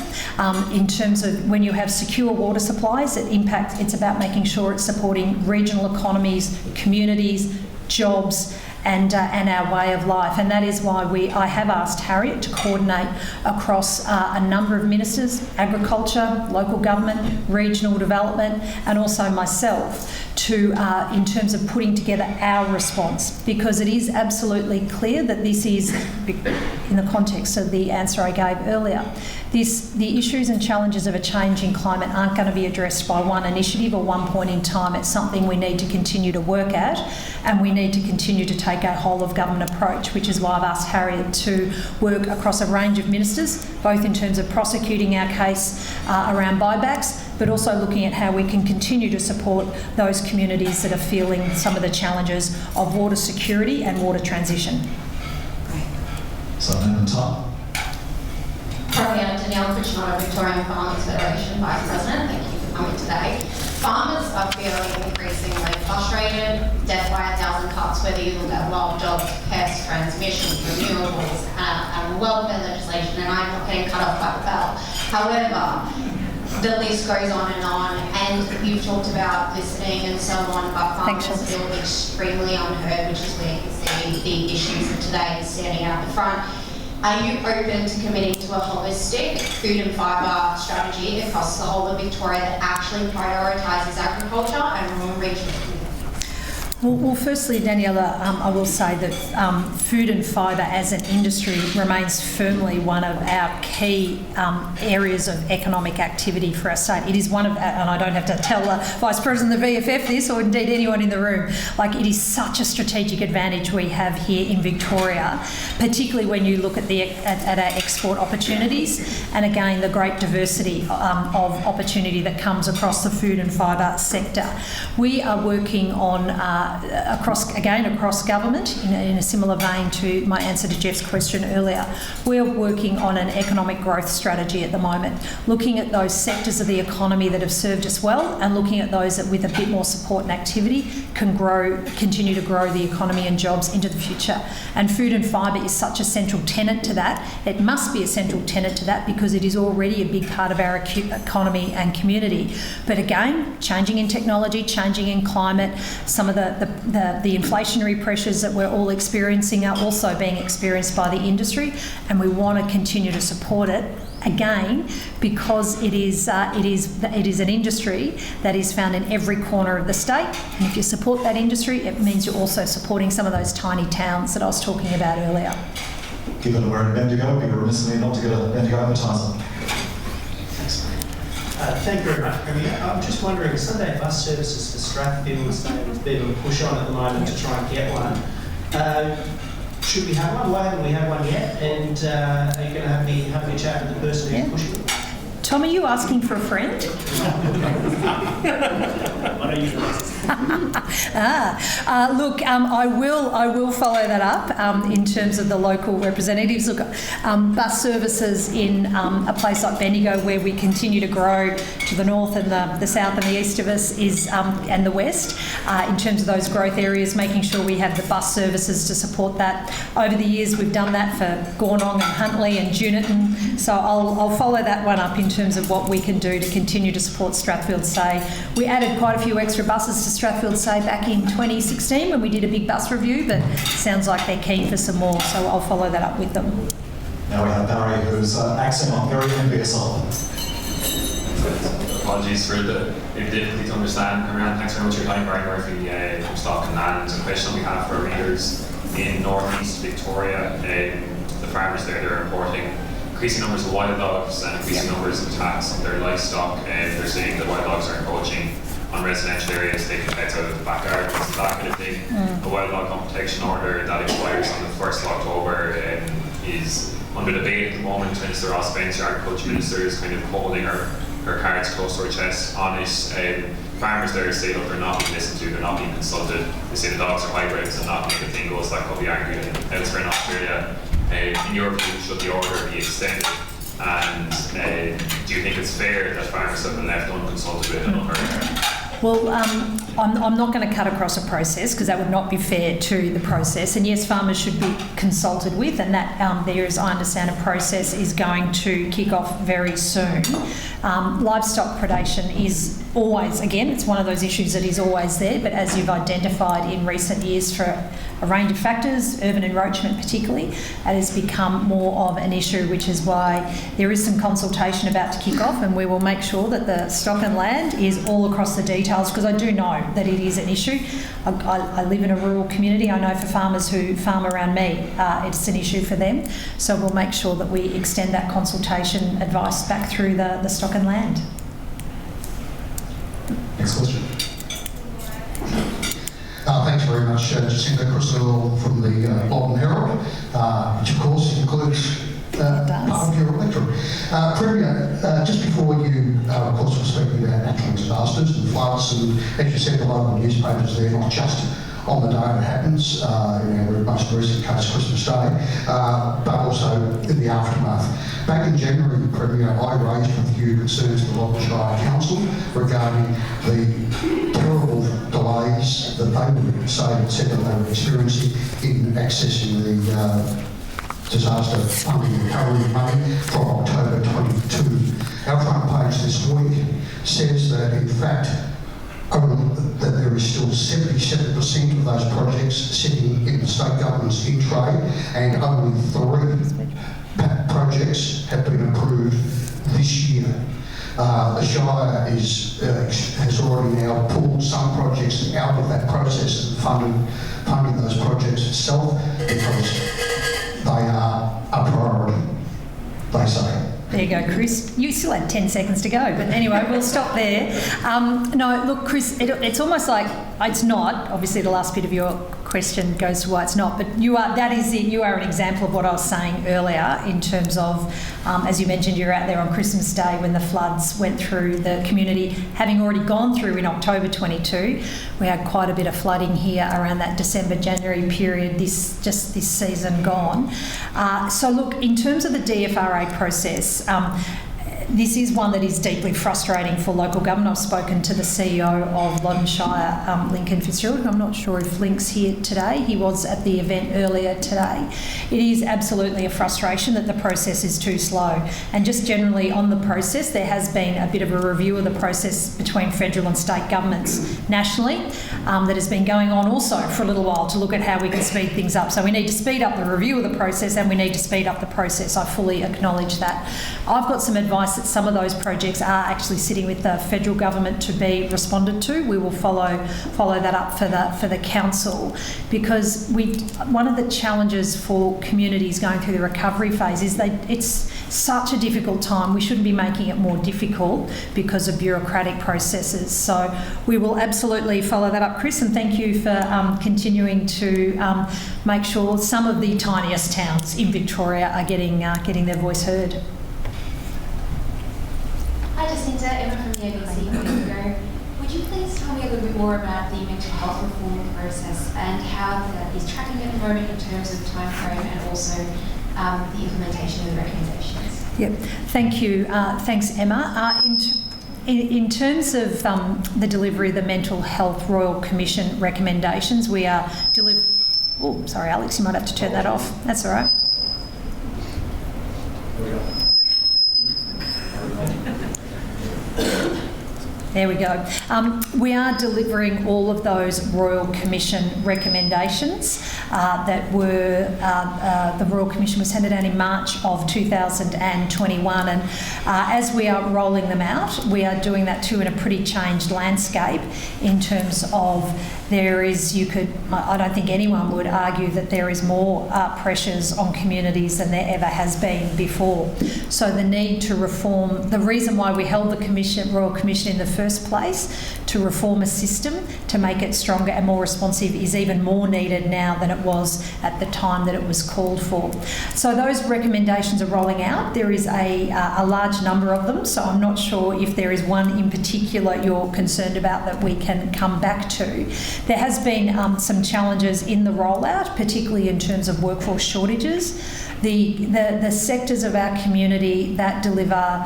Speaker 3: In terms of when you have secure water supplies, it's about making sure it's supporting regional economies, communities, jobs, and our way of life. And that is why I have asked Harriet to coordinate across a number of ministers, agriculture, local government, regional development, and also myself, in terms of putting together our response, because it is absolutely clear that this is, in the context of the answer I gave earlier, the issues and challenges of a changing climate aren't going to be addressed by one initiative or one point in time. It's something we need to continue to work at, and we need to continue to take a whole-of-government approach, which is why I've asked Harriet to work across a range of ministers, both in terms of prosecuting our case around buybacks, but also looking at how we can continue to support those communities that are feeling some of the challenges of water security and water transition.
Speaker 2: Great.
Speaker 4: So, name and time.
Speaker 6: Premier Danielle Cucinoto, Victorian Farmers Federation Vice President. Thank you for coming today. Farmers are feeling increasingly frustrated, death by 1,000 cuts, whether you look at wild jobs, pests, transmissions, renewables, and welfare legislation, and I'm not getting cut off by the bell. However, the list goes on, and you've talked about listening and so on, but farmers feel extremely unheard, which is where you see the issues of today standing out the front. Are you open to committing to a holistic food and fibre strategy across the whole of Victoria that actually prioritises agriculture and rural regional communities?
Speaker 3: Well, firstly, Daniela, I will say that food and fibre as an industry remains firmly one of our key areas of economic activity for our state. It is one of, and I don't have to tell the Vice President of the VFF this, or indeed anyone in the room, like it is such a strategic advantage we have here in Victoria, particularly when you look at at our export opportunities, and again the great diversity of opportunity that comes across the food and fibre sector. We are working on across government, in a similar vein to my answer to Jeff's question earlier. We're working on an economic growth strategy at the moment, looking at those sectors of the economy that have served us well and looking at those that with a bit more support and activity can continue to grow the economy and jobs into the future. And food and fibre is such a central tenet to that. It must be a central tenet to that because it is already a big part of our economy and community. But again, changing in technology, changing in climate, some of the inflationary pressures that we're all experiencing are also being experienced by the industry, and we want to continue to support it again because it is an industry that is found in every corner of the state, and if you support that industry it means you're also supporting some of those tiny towns that I was talking about earlier.
Speaker 4: Given we're in Bendigo, it'd be remiss of me not to get a Bendigo advertiser.
Speaker 5: Thank you very much, Premier. I'm just wondering, Sunday bus services for Strathfield, there's a bit of a push on at the moment to try and get one. Should we have one? Why haven't we had one yet? And are you going to have me having a chat with the person who's pushing it?
Speaker 3: Tom, are you asking for a friend? Look, I will follow that up in terms of the local representatives. Look, bus services in a place like Bendigo, where we continue to grow to the north and the south and the east of us is and the west. In terms of those growth areas, making sure we have the bus services to support that. Over the years, we've done that for Gornong and Huntley and Juneton. So I'll follow that one up in terms of what we can do to continue to support Strathfield Say. We added quite a few extra buses to Strathfield Say back in 2016 when we did a big bus review, but it sounds like they're keen for some more, so I'll follow that up with them.
Speaker 4: Now we have Barry, whose accent I'm very envious of.
Speaker 7: Apologies for the difficulty to understand around. Thanks very much for your time, Barry Murphy from Stock and Land. A question we have for readers in northeast Victoria. The farmers there, they're reporting increasing numbers of wild dogs and increasing numbers of attacks on their livestock. They're saying that wild dogs are encroaching on residential areas, taking pets out of the backyard, and that kind of thing. The wild dog protection order that expires on the 1st of October is under debate at the moment. Minister Ross Spencer, Agriculture Minister, is kind of holding her cards close to her chest on it. Farmers there say, look, they're not being listened to, they're not being consulted. They say the dogs are hybrids and not being a thing goes, that could be argued elsewhere in Australia. In your view, should the order be extended? And do you think it's fair that farmers have been left unconsulted with and unheard?
Speaker 3: Well, I'm not going to cut across a process because that would not be fair to the process. And yes, farmers should be consulted with, and that there is, I understand, a process is going to kick off very soon. Livestock predation is always, again, it's one of those issues that is always there, but as you've identified in recent years for a range of factors, urban encroachment particularly, it has become more of an issue, which is why there is some consultation about to kick off, and we will make sure that the Stock and Land is all across the details, because I do know that it is an issue. I live in a rural community. I know for farmers who farm around me, it's an issue for them. So we'll make sure that we extend that consultation advice back through the Stock and Land.
Speaker 4: Next question.
Speaker 8: Thanks very much, Jacinta Allan from the Bolton Herald, which of course includes part of your electorate. Premier, just before you, of course, were speaking about natural disasters and floods, and as you said, the local newspapers, they're not just on the day it happens, in our most recent case, Christmas Day, but also in the aftermath. Back in January, Premier, I raised with you concerns to the local Shire Council regarding the terrible delays that they would said that they were experiencing in accessing the disaster funding and recovery money from October 22. Our front page this week says that in fact that there is still 77% of those projects sitting in the state government's in trade, and only 3 projects have been approved this year. The Shire has already now pulled some projects out of that process and funding those projects itself because they are a priority, they say.
Speaker 3: There you go, Chris. You still had 10 seconds to go, but anyway, we'll stop there. No, look, Chris, it's almost like it's not. Obviously, the last bit of your question goes to why it's not, but you are an example of what I was saying earlier in terms of, as you mentioned, you're out there on Christmas Day when the floods went through the community, having already gone through in October 22. We had quite a bit of flooding here around that December-January period this season gone. So look, in terms of the DFRA process, this is one that is deeply frustrating for local government. I've spoken to the CEO of Loddon Shire, Lincoln Fitzgerald. I'm not sure if Link's here today. He was at the event earlier today. It is absolutely a frustration that the process is too slow. And just generally on the process, there has been a bit of a review of the process between federal and state governments nationally that has been going on also for a little while to look at how we can speed things up. So we need to speed up the review of the process and we need to speed up the process. I fully acknowledge that. I've got some advice that some of those projects are actually sitting with the federal government to be responded to. We will follow that up for the council, because one of the challenges for communities going through the recovery phase is it's such a difficult time. We shouldn't be making it more difficult because of bureaucratic processes. So we will absolutely follow that up, Chris, and thank you for continuing to make sure some of the tiniest towns in Victoria are getting their voice heard.
Speaker 9: Hi Jacinta, Emma from the ABC Bendigo. Would you please tell me a little bit more about the mental health reform process and how that is tracking at the moment in terms of timeframe and also the implementation of the recommendations?
Speaker 3: Yep, thank you. Thanks, Emma. In terms of the delivery of the Mental Health Royal Commission recommendations, we are delivering... Oh, sorry, Alex, you might have to turn that off. That's all right. There we go. We are delivering all of those Royal Commission recommendations that were, the Royal Commission was handed out in March of 2021, and as we are rolling them out, we are doing that too in a pretty changed landscape in terms of I don't think anyone would argue that there is more pressures on communities than there ever has been before. So the need to reform, the reason why we held the Royal Commission in the first place, to reform a system, to make it stronger and more responsive, is even more needed now than it was at the time that it was called for. So those recommendations are rolling out. There is a large number of them, so I'm not sure if there is one in particular you're concerned about that we can come back to. There has been some challenges in the rollout, particularly in terms of workforce shortages. The sectors of our community that deliver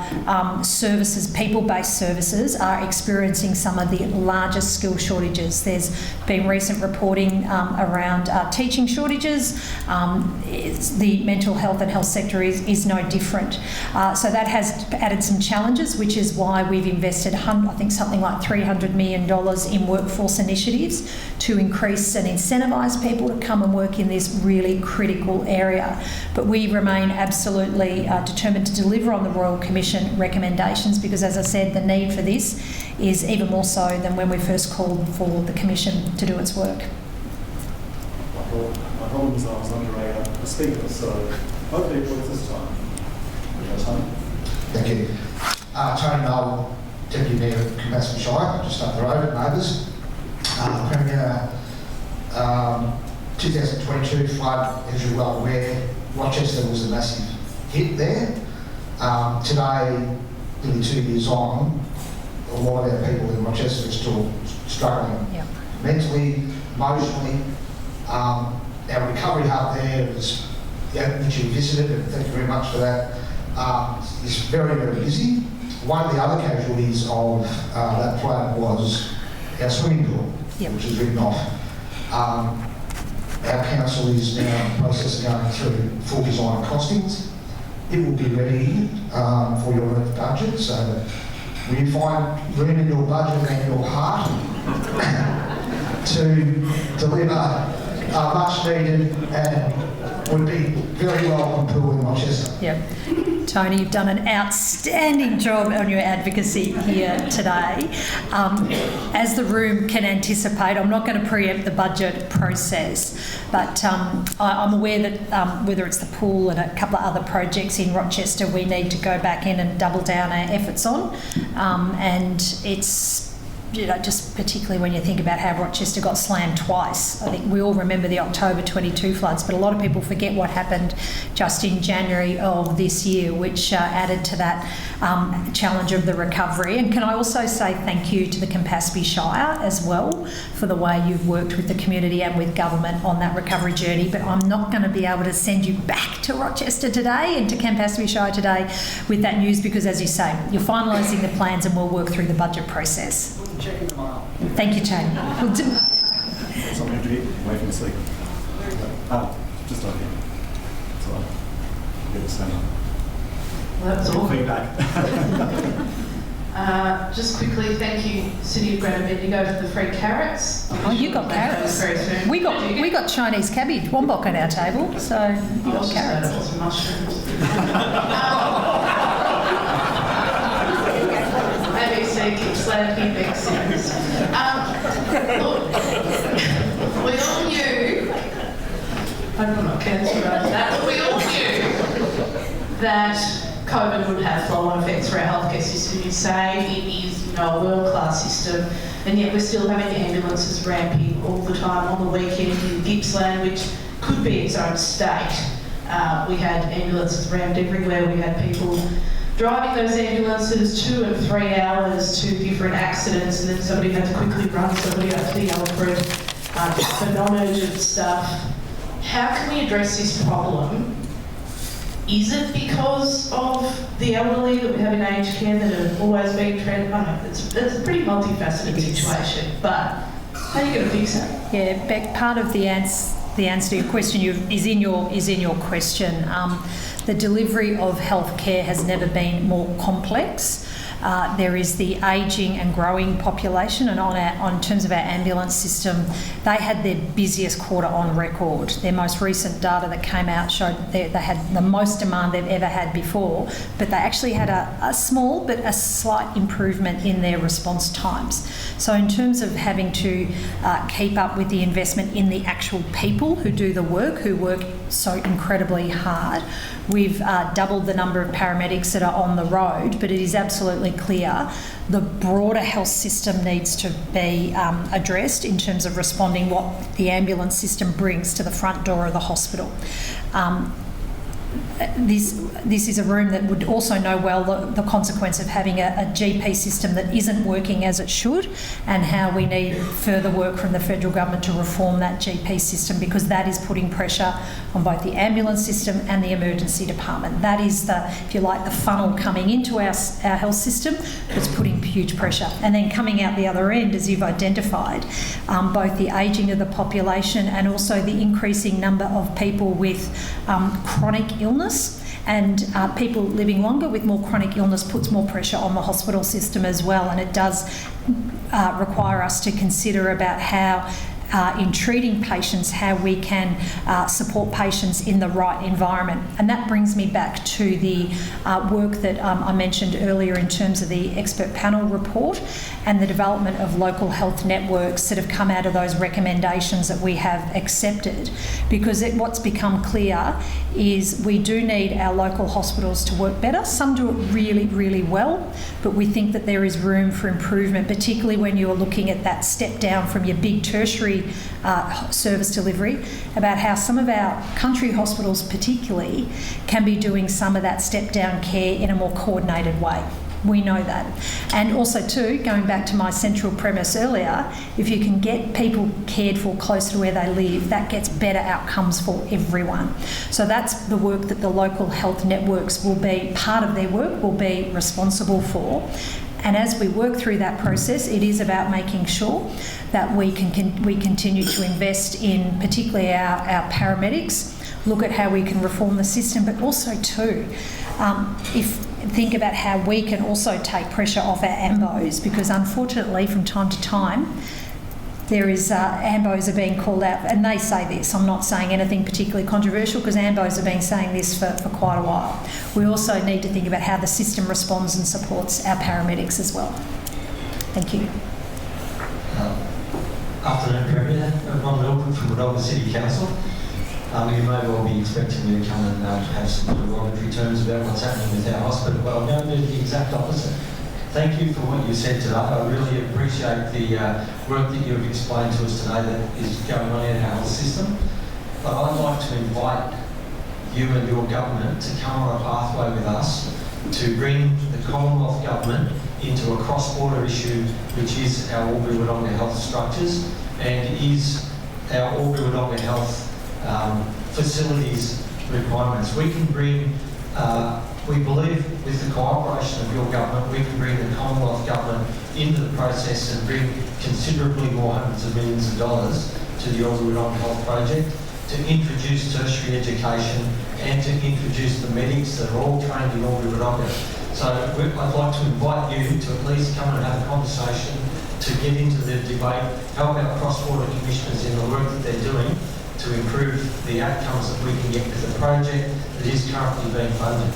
Speaker 3: services, people-based services, are experiencing some of the largest skill shortages. There's been recent reporting around teaching shortages. The mental health and health sector is no different. So that has added some challenges, which is why we've invested, I think, something like $300 million in workforce initiatives to increase and incentivise people to come and work in this really critical area. But we remain absolutely determined to deliver on the Royal Commission recommendations, because, as I said, the need for this is even more so than when we first called for the Commission to do its work.
Speaker 4: My problem is I was under a speaker, so hopefully it works this time.
Speaker 8: Thank you. Tony Noel, Deputy Mayor of Combaston Shire, just up the road, neighbours. Premier, 2022 flood, as you're well aware, Rochester was a massive hit there. Today, nearly 2 years on, a lot of our people in Rochester are still struggling mentally, emotionally. Our recovery hub there is, which you visited, and thank you very much for that, is very, very busy. One of the other casualties of that flood was our swimming pool, which is written off. Our council is now in the process of going through full design costings. It will be ready for your budget, so that when you find room in your budget and your heart to deliver a much needed and would be very welcome pool in Rochester.
Speaker 3: Yep. Tony, you've done an outstanding job on your advocacy here today. As the room can anticipate, I'm not going to preempt the budget process, but I'm aware that whether it's the pool and a couple of other projects in Rochester, we need to go back in and double down our efforts on, and it's, you know, just particularly when you think about how Rochester got slammed twice. I think we all remember the October 22 floods, but a lot of people forget what happened just in January of this year, which added to that challenge of the recovery. And can I also say thank you to the Campaspe Shire as well for the way you've worked with the community and with government on that recovery journey. But I'm not going to be able to send you back to Rochester today and to Campaspe Shire today with that news, because as you say, you're finalising the plans and we'll work through the budget process. Thank you, Tony.
Speaker 4: Something to eat, away from the sleep. Just over here. That's all right. Get the stand up.
Speaker 10: Well, that's all.
Speaker 4: Feedback.
Speaker 10: Just quickly, thank you, City of Greater Bendigo, for the free carrots.
Speaker 3: Oh, you got carrots.
Speaker 10: Very soon.
Speaker 3: We got Chinese cabbage, wombok at our table, so you got carrots.
Speaker 10: I'll some mushrooms. ABC keeps landing big sins. Look, we all knew, I hope I'm not cancelled about that, but we all knew that COVID would have flow-on effects for our healthcare system. You say it is, you know, a world-class system, and yet we're still having ambulances ramping all the time on the weekend in Gippsland, which could be its own state. We had ambulances ramped everywhere. We had people driving those ambulances 2 and 3 hours to different accidents, and then somebody had to quickly run somebody up to the Alfred for non-urgent stuff. How can we address this problem? Is it because of the elderly that we have in aged care that have always been treated? I don't know, it's a pretty multifaceted situation, but how are you going to fix it?
Speaker 3: Yeah, Beck, part of the answer to your question is in your question. The delivery of healthcare has never been more complex. There is the ageing and growing population, and on terms of our ambulance system, they had their busiest quarter on record. Their most recent data that came out showed they had the most demand they've ever had before, but they actually had a small but a slight improvement in their response times. So in terms of having to keep up with the investment in the actual people who do the work, who work so incredibly hard, we've doubled the number of paramedics that are on the road, but it is absolutely clear the broader health system needs to be addressed in terms of responding what the ambulance system brings to the front door of the hospital. This is a room that would also know well the consequence of having a GP system that isn't working as it should, and how we need further work from the federal government to reform that GP system, because that is putting pressure on both the ambulance system and the emergency department. That is the, if you like, the funnel coming into our health system that's putting huge pressure. And then coming out the other end, as you've identified, both the ageing of the population and also the increasing number of people with chronic illness, and people living longer with more chronic illness puts more pressure on the hospital system as well, and it does require us to consider about how in treating patients, how we can support patients in the right environment. And that brings me back to the work that I mentioned earlier in terms of the expert panel report and the development of local health networks that have come out of those recommendations that we have accepted. Because what's become clear is we do need our local hospitals to work better. Some do it really, really well, but we think that there is room for improvement, particularly when you're looking at that step down from your big tertiary service delivery, about how some of our country hospitals particularly can be doing some of that step down care in a more coordinated way. We know that. And also too, going back to my central premise earlier, if you can get people cared for closer to where they live, that gets better outcomes for everyone. So that's the work that the local health networks will be, part of their work will be responsible for. And as we work through that process, it is about making sure that we continue to invest in particularly our paramedics, look at how we can reform the system, but also too, think about how we can also take pressure off our AMBOs, because unfortunately from time to time there is AMBOs are being called out, and they say this, I'm not saying anything particularly controversial because AMBOs have been saying this for quite a while. We also need to think about how the system responds and supports our paramedics as well. Thank you.
Speaker 11: Afternoon, Premier. Ron Milton from Wodonga City Council. You may well be expecting me to come and have some derogatory terms about what's happening with our hospital, but I'm going to do the exact opposite. Thank you for what you said today. I really appreciate the work that you've explained to us today that is going on in our health system. But I'd like to invite you and your government to come on a pathway with us to bring the Commonwealth Government into a cross-border issue, which is our Albury-Wodonga health structures and is our Albury-Wodonga health facilities requirements. We can bring, we believe with the cooperation of your government, we can bring the Commonwealth Government into the process and bring considerably more hundreds of millions of dollars to the Albury-Wodonga Health Project to introduce tertiary education and to introduce the medics that are all trained in Albury-Wodonga. So I'd like to invite you to at least come and have a conversation to get into the debate, help our cross-border commissioners in the work that they're doing to improve the outcomes that we can get with the project that is currently being funded.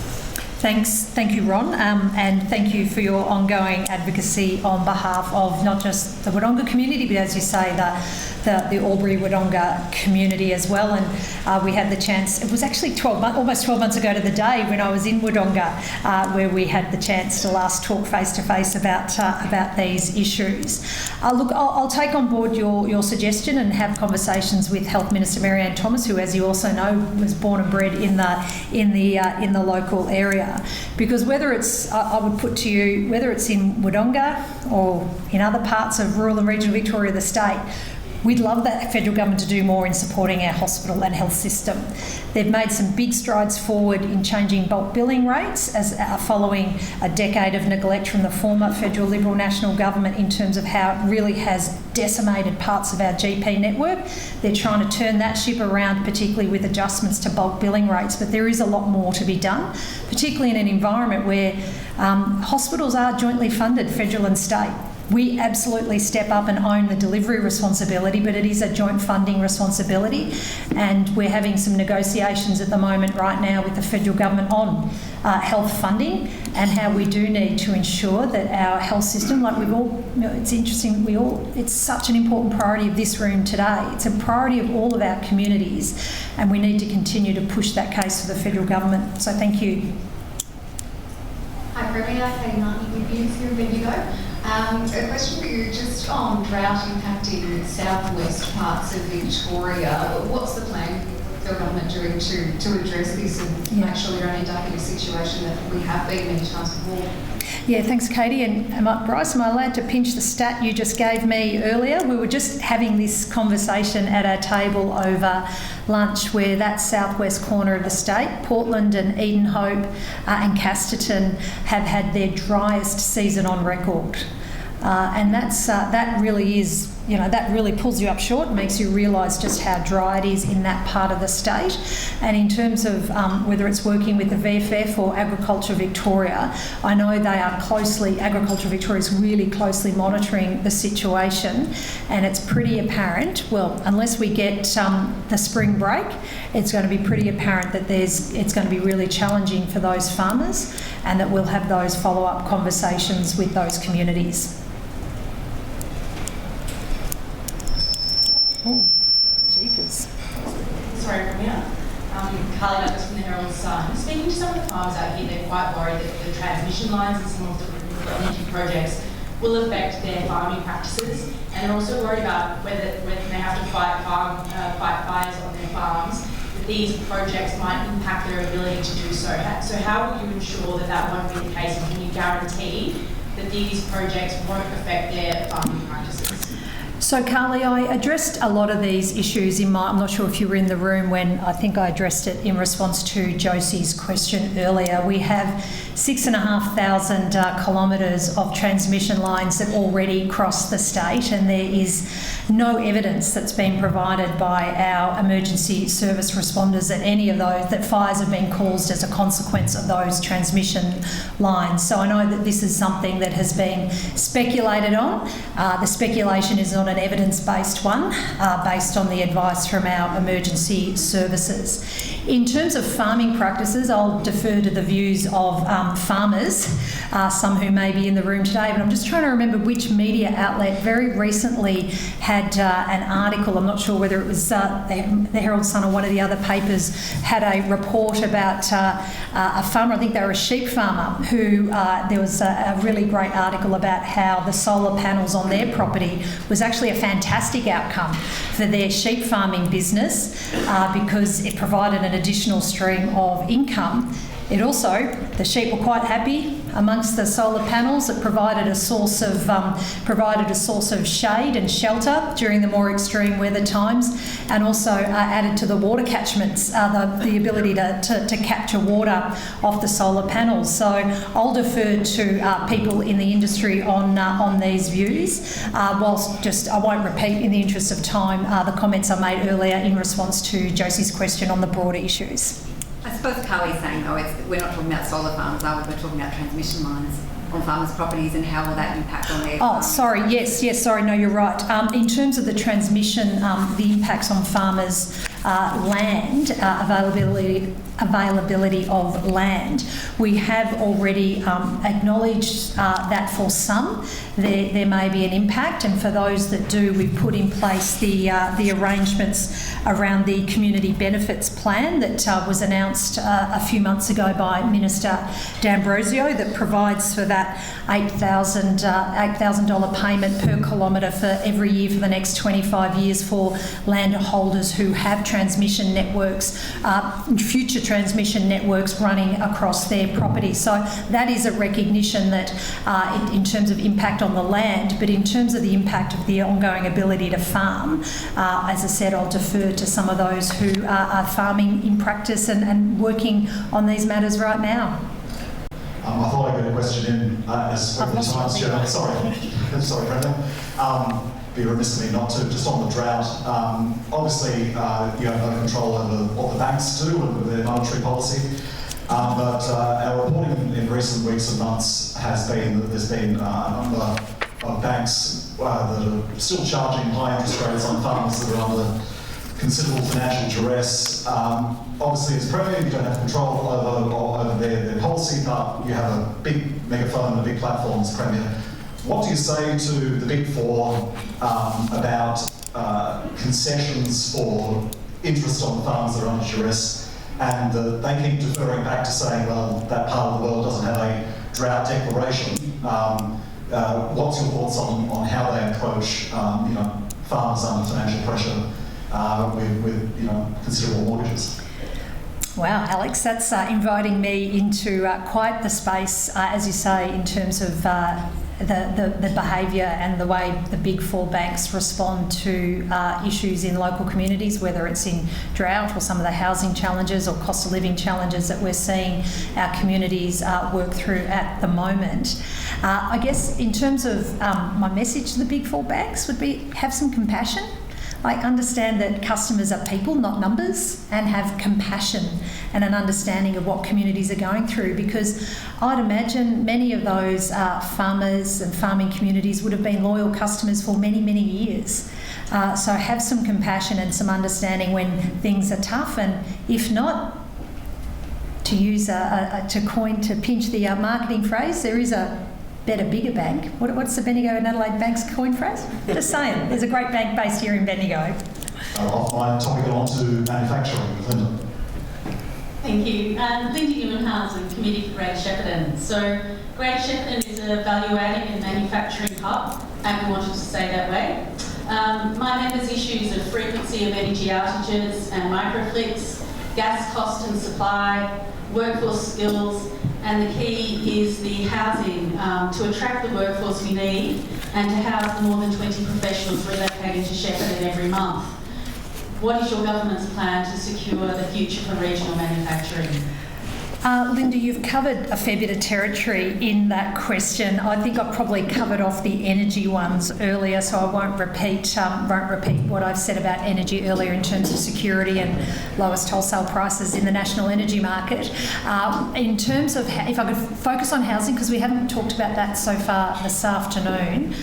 Speaker 3: Thank you, Ron, and thank you for your ongoing advocacy on behalf of not just the Wodonga community, but as you say, the Albury-Wodonga community as well. And we had the chance, it was actually almost 12 months ago to the day when I was in Wodonga, where we had the chance to last talk face-to-face about these issues. Look, I'll take on board your suggestion and have conversations with Health Minister Mary-Anne Thomas, who, as you also know, was born and bred in the local area. Because whether it's, I would put to you, whether it's in Wodonga or in other parts of rural and regional Victoria, the state, we'd love that federal government to do more in supporting our hospital and health system. They've made some big strides forward in changing bulk billing rates as following a decade of neglect from the former federal Liberal National government in terms of how it really has decimated parts of our GP network. They're trying to turn that ship around, particularly with adjustments to bulk billing rates, but there is a lot more to be done, particularly in an environment where hospitals are jointly funded, federal and state. We absolutely step up and own the delivery responsibility, but it is a joint funding responsibility, and we're having some negotiations at the moment right now with the federal government on health funding and how we do need to ensure that our health system, like we've all, it's interesting, it's such an important priority of this room today. It's a priority of all of our communities, and we need to continue to push that case to the federal government. So thank you.
Speaker 12: Hi, Premier. Katie Martin with you here in Bendigo. A question for you, just on drought impacting southwest parts of Victoria. What's the plan for the government doing to address this and make sure we don't end up in a situation that we have been many times before?
Speaker 3: Yeah, thanks, Katie. And Bryce, am I allowed to pinch the stat you just gave me earlier? We were just having this conversation at our table over lunch where that southwest corner of the state, Portland and Edenhope and Casterton, have had their driest season on record. And that really is, that really pulls you up short and makes you realise just how dry it is in that part of the state. And in terms of whether it's working with the VFF or Agriculture Victoria, I know they are Agriculture Victoria is really closely monitoring the situation, and it's pretty apparent, well, unless we get the spring break, it's going to be pretty apparent that it's going to be really challenging for those farmers, and that we'll have those follow-up conversations with those communities. Oh, jeepers.
Speaker 13: Sorry, Premier. Carly Douglas from the Herald Sun. Speaking to some of the farmers out here, they're quite worried that the transmission lines and some of the renewable energy projects will affect their farming practices, and they're also worried about whether they have to fight fires on their farms, that these projects might impact their ability to do so. So how will you ensure that that won't be the case, and can you guarantee that these projects won't affect their farming practices?
Speaker 3: So, Carly, I addressed a lot of these issues in my... I'm not sure if you were in the room when I think I addressed it in response to Josie's question earlier. We have 6,500 kilometres of transmission lines that already cross the state, and there is no evidence that's been provided by our emergency service responders that any of those, that fires have been caused as a consequence of those transmission lines. So I know that this is something that has been speculated on. The speculation is not an evidence-based one, based on the advice from our emergency services. In terms of farming practices, I'll defer to the views of farmers, some who may be in the room today, but I'm just trying to remember which media outlet very recently had an article. I'm not sure whether it was the Herald Sun or one of the other papers had a report about a farmer, I think they were a sheep farmer, who there was a really great article about how the solar panels on their property was actually a fantastic outcome for their sheep farming business because it provided an additional stream of income. It also, the sheep were quite happy amongst the solar panels. It provided a source of shade and shelter during the more extreme weather times, and also added to the water catchments, the ability to capture water off the solar panels. So I'll defer to people in the industry on these views. Whilst just I won't repeat in the interest of time the comments I made earlier in response to Josie's question on the broader issues.
Speaker 2: I suppose Carly's saying, though, we're not talking about solar farms, are we? We're talking about transmission lines on farmers' properties, and how will that impact on their farms?
Speaker 3: Sorry, yes, sorry, no, you're right. In terms of the transmission, the impacts on farmers' land, availability of land, we have already acknowledged that for some there may be an impact, and for those that do, we've put in place the arrangements around the community benefits plan that was announced a few months ago by Minister D'Ambrosio, that provides for that $8,000 payment per kilometre for every year for the next 25 years for landholders who have transmission networks, future transmission networks running across their property. So that is a recognition that in terms of impact on the land, but in terms of the impact of the ongoing ability to farm, as I said, I'll defer to some of those who are farming in practice and working on these matters right now.
Speaker 4: I thought I'd get a question in as quickly as time. Sorry, Brenda. Be remiss of me not to. Just on the drought, obviously you have no control over what the banks do and their monetary policy. But our reporting in recent weeks and months has been that there's been a number of banks that are still charging high interest rates on farmers that are under considerable financial duress. Obviously, as Premier, you don't have control over their policy, but you have a big megaphone and a big platform as Premier. What do you say to the Big Four about concessions for interest on farms that are under duress, and they keep deferring back to saying, well, that part of the world doesn't have a drought declaration? What's your thoughts on how they approach farmers under financial pressure with considerable mortgages?
Speaker 3: Wow, Alex, that's inviting me into quite the space, as you say, in terms of the behaviour and the way the Big Four banks respond to issues in local communities, whether it's in drought or some of the housing challenges or cost of living challenges that we're seeing our communities work through at the moment. I guess in terms of my message to the Big Four banks would be have some compassion. I understand that customers are people, not numbers, and have compassion and an understanding of what communities are going through, because I'd imagine many of those farmers and farming communities would have been loyal customers for many, many years. So have some compassion and some understanding when things are tough, and if not, to use to pinch the marketing phrase, there is a better, bigger bank. What's the Bendigo and Adelaide Bank's coin phrase? Just saying, there's a great bank based here in Bendigo.
Speaker 4: Off my topic on to manufacturing, Linda.
Speaker 14: Thank you. Linda Ewenhausen, Committee for Greater Shepparton. So Greater Shepparton is a value-adding and manufacturing hub, and we wanted to stay that way. My members' issues of frequency of energy outages and microflicks, gas cost and supply, workforce skills, and the key is the housing to attract the workforce we need and to house the more than 20 professionals relocating to Shepparton every month. What is your government's plan to secure the future for regional manufacturing?
Speaker 3: Linda, you've covered a fair bit of territory in that question. I think I've probably covered off the energy ones earlier, so I won't repeat what I've said about energy earlier in terms of security and lowest wholesale prices in the national energy market. In terms of, if I could focus on housing, because we haven't talked about that so far this afternoon,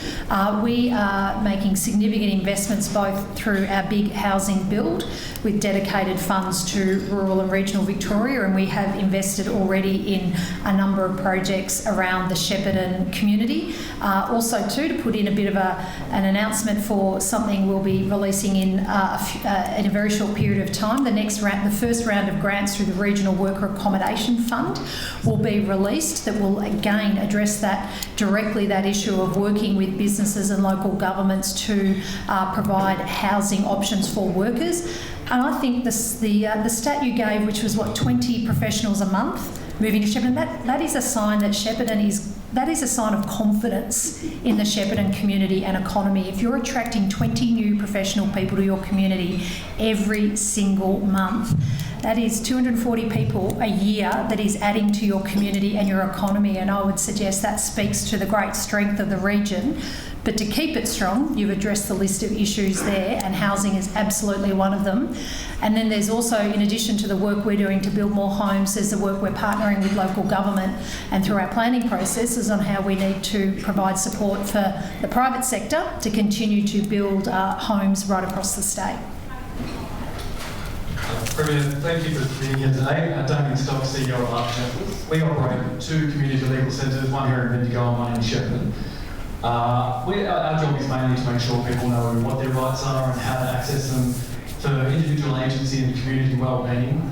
Speaker 3: we are making significant investments both through our big housing build with dedicated funds to rural and regional Victoria, and we have invested already in a number of projects around the Shepparton community. Also too, to put in a bit of an announcement for something we'll be releasing in a very short period of time. The first round of grants through the Regional Worker Accommodation Fund will be released that will again address that directly, that issue of working with businesses and local governments to provide housing options for workers. And I think the stat you gave, which was 20 professionals a month moving to Shepparton, that is a sign that that is a sign of confidence in the Shepparton community and economy. If you're attracting 20 new professional people to your community every single month, that is 240 people a year that is adding to your community and your economy, and I would suggest that speaks to the great strength of the region. But to keep it strong, you've addressed the list of issues there, and housing is absolutely one of them. And then there's also, in addition to the work we're doing to build more homes, there's the work we're partnering with local government and through our planning processes on how we need to provide support for the private sector to continue to build homes right across the state.
Speaker 15: Premier, thank you for being here today. Damien Stock, CEO of RPCV. We operate 2 community legal centres, one here in Bendigo and one in Shepparton. Our job is mainly to make sure people know what their rights are and how to access them for individual agency and community wellbeing.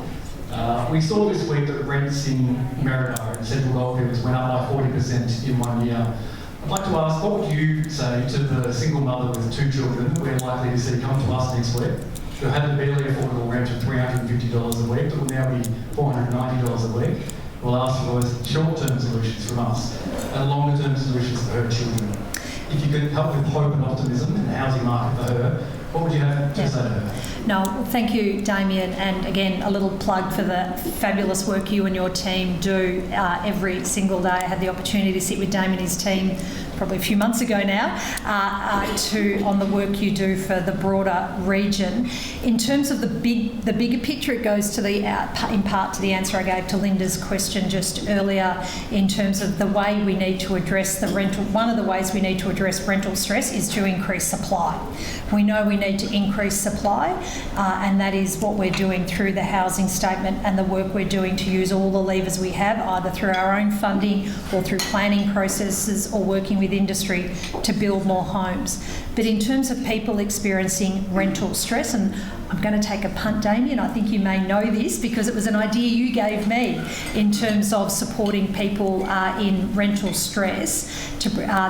Speaker 15: We saw this week that rents in Merida and Central Goldfields went up by 40% in 1 year. I'd like to ask, what would you say to the single mother with 2 children we're likely to see come to us next week, who had a barely affordable rent of $350 a week that will now be $490 a week? We'll ask for those short-term solutions from us and longer-term solutions for her children. If you could help with hope and optimism in the housing market for her, what would you have to say to her?
Speaker 3: No, thank you, Damien, and again, a little plug for the fabulous work you and your team do every single day. I had the opportunity to sit with Damien and his team probably a few months ago now on the work you do for the broader region. In terms of the bigger picture, it goes to in part to the answer I gave to Linda's question just earlier in terms of the way we need to address the rental. One of the ways we need to address rental stress is to increase supply. We know we need to increase supply, and that is what we're doing through the housing statement and the work we're doing to use all the levers we have, either through our own funding or through planning processes or working with industry to build more homes. But in terms of people experiencing rental stress, and I'm going to take a punt, Damien, I think you may know this because it was an idea you gave me in terms of supporting people in rental stress.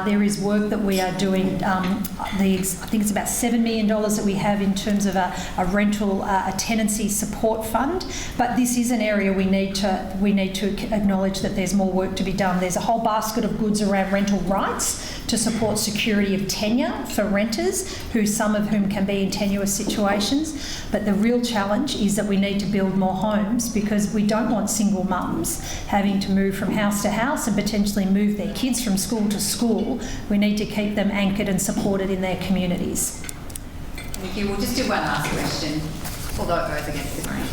Speaker 3: There is work that we are doing, I think it's about $7 million that we have in terms of a rental, a tenancy support fund, but this is an area we need to acknowledge that there's more work to be done. There's a whole basket of goods around rental rights to support security of tenure for renters, some of whom can be in tenuous situations. But the real challenge is that we need to build more homes because we don't want single mums having to move from house to house and potentially move their kids from school to school. We need to keep them anchored and supported in their communities.
Speaker 2: Thank you. We'll just do one last question, although it goes against the grain.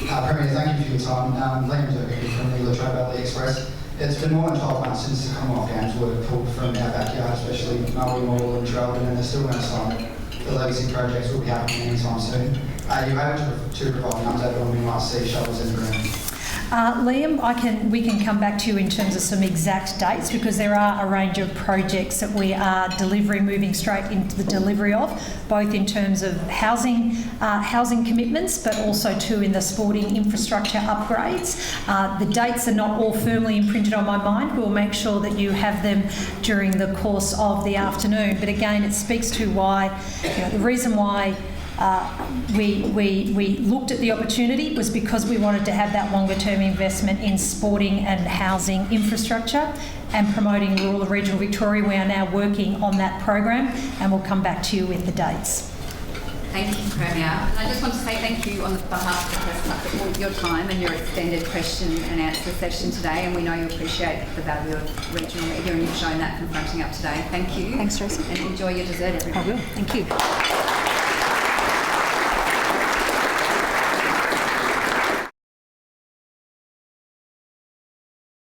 Speaker 16: Premier, thank you for your time. Liam Zerby from the Latrobe Valley Express. It's been more than 12 months since the Commonwealth Games were pulled from our backyard, especially Maui Mall and Trelvin, and they're still going to sign. The legacy projects will be happening anytime soon. Are you able to provide an update on when we might see shovels in the ground?
Speaker 3: Liam, we can come back to you in terms of some exact dates because there are a range of projects that we are moving straight into the delivery of, both in terms of housing commitments, but also too in the sporting infrastructure upgrades. The dates are not all firmly imprinted on my mind. We'll make sure that you have them during the course of the afternoon. But again, it speaks to why, the reason why we looked at the opportunity was because we wanted to have that longer term investment in sporting and housing infrastructure and promoting rural and regional Victoria. We are now working on that program and we'll come back to you with the dates.
Speaker 2: Thank you, Premier. And I just want to say thank you on behalf of the Press for your time and your extended question and answer session today, and we know you appreciate the value of regional media and you've shown that confronting up today. Thank you.
Speaker 3: Thanks, Tracy.
Speaker 2: And enjoy your dessert, everybody.
Speaker 3: I will. Thank you.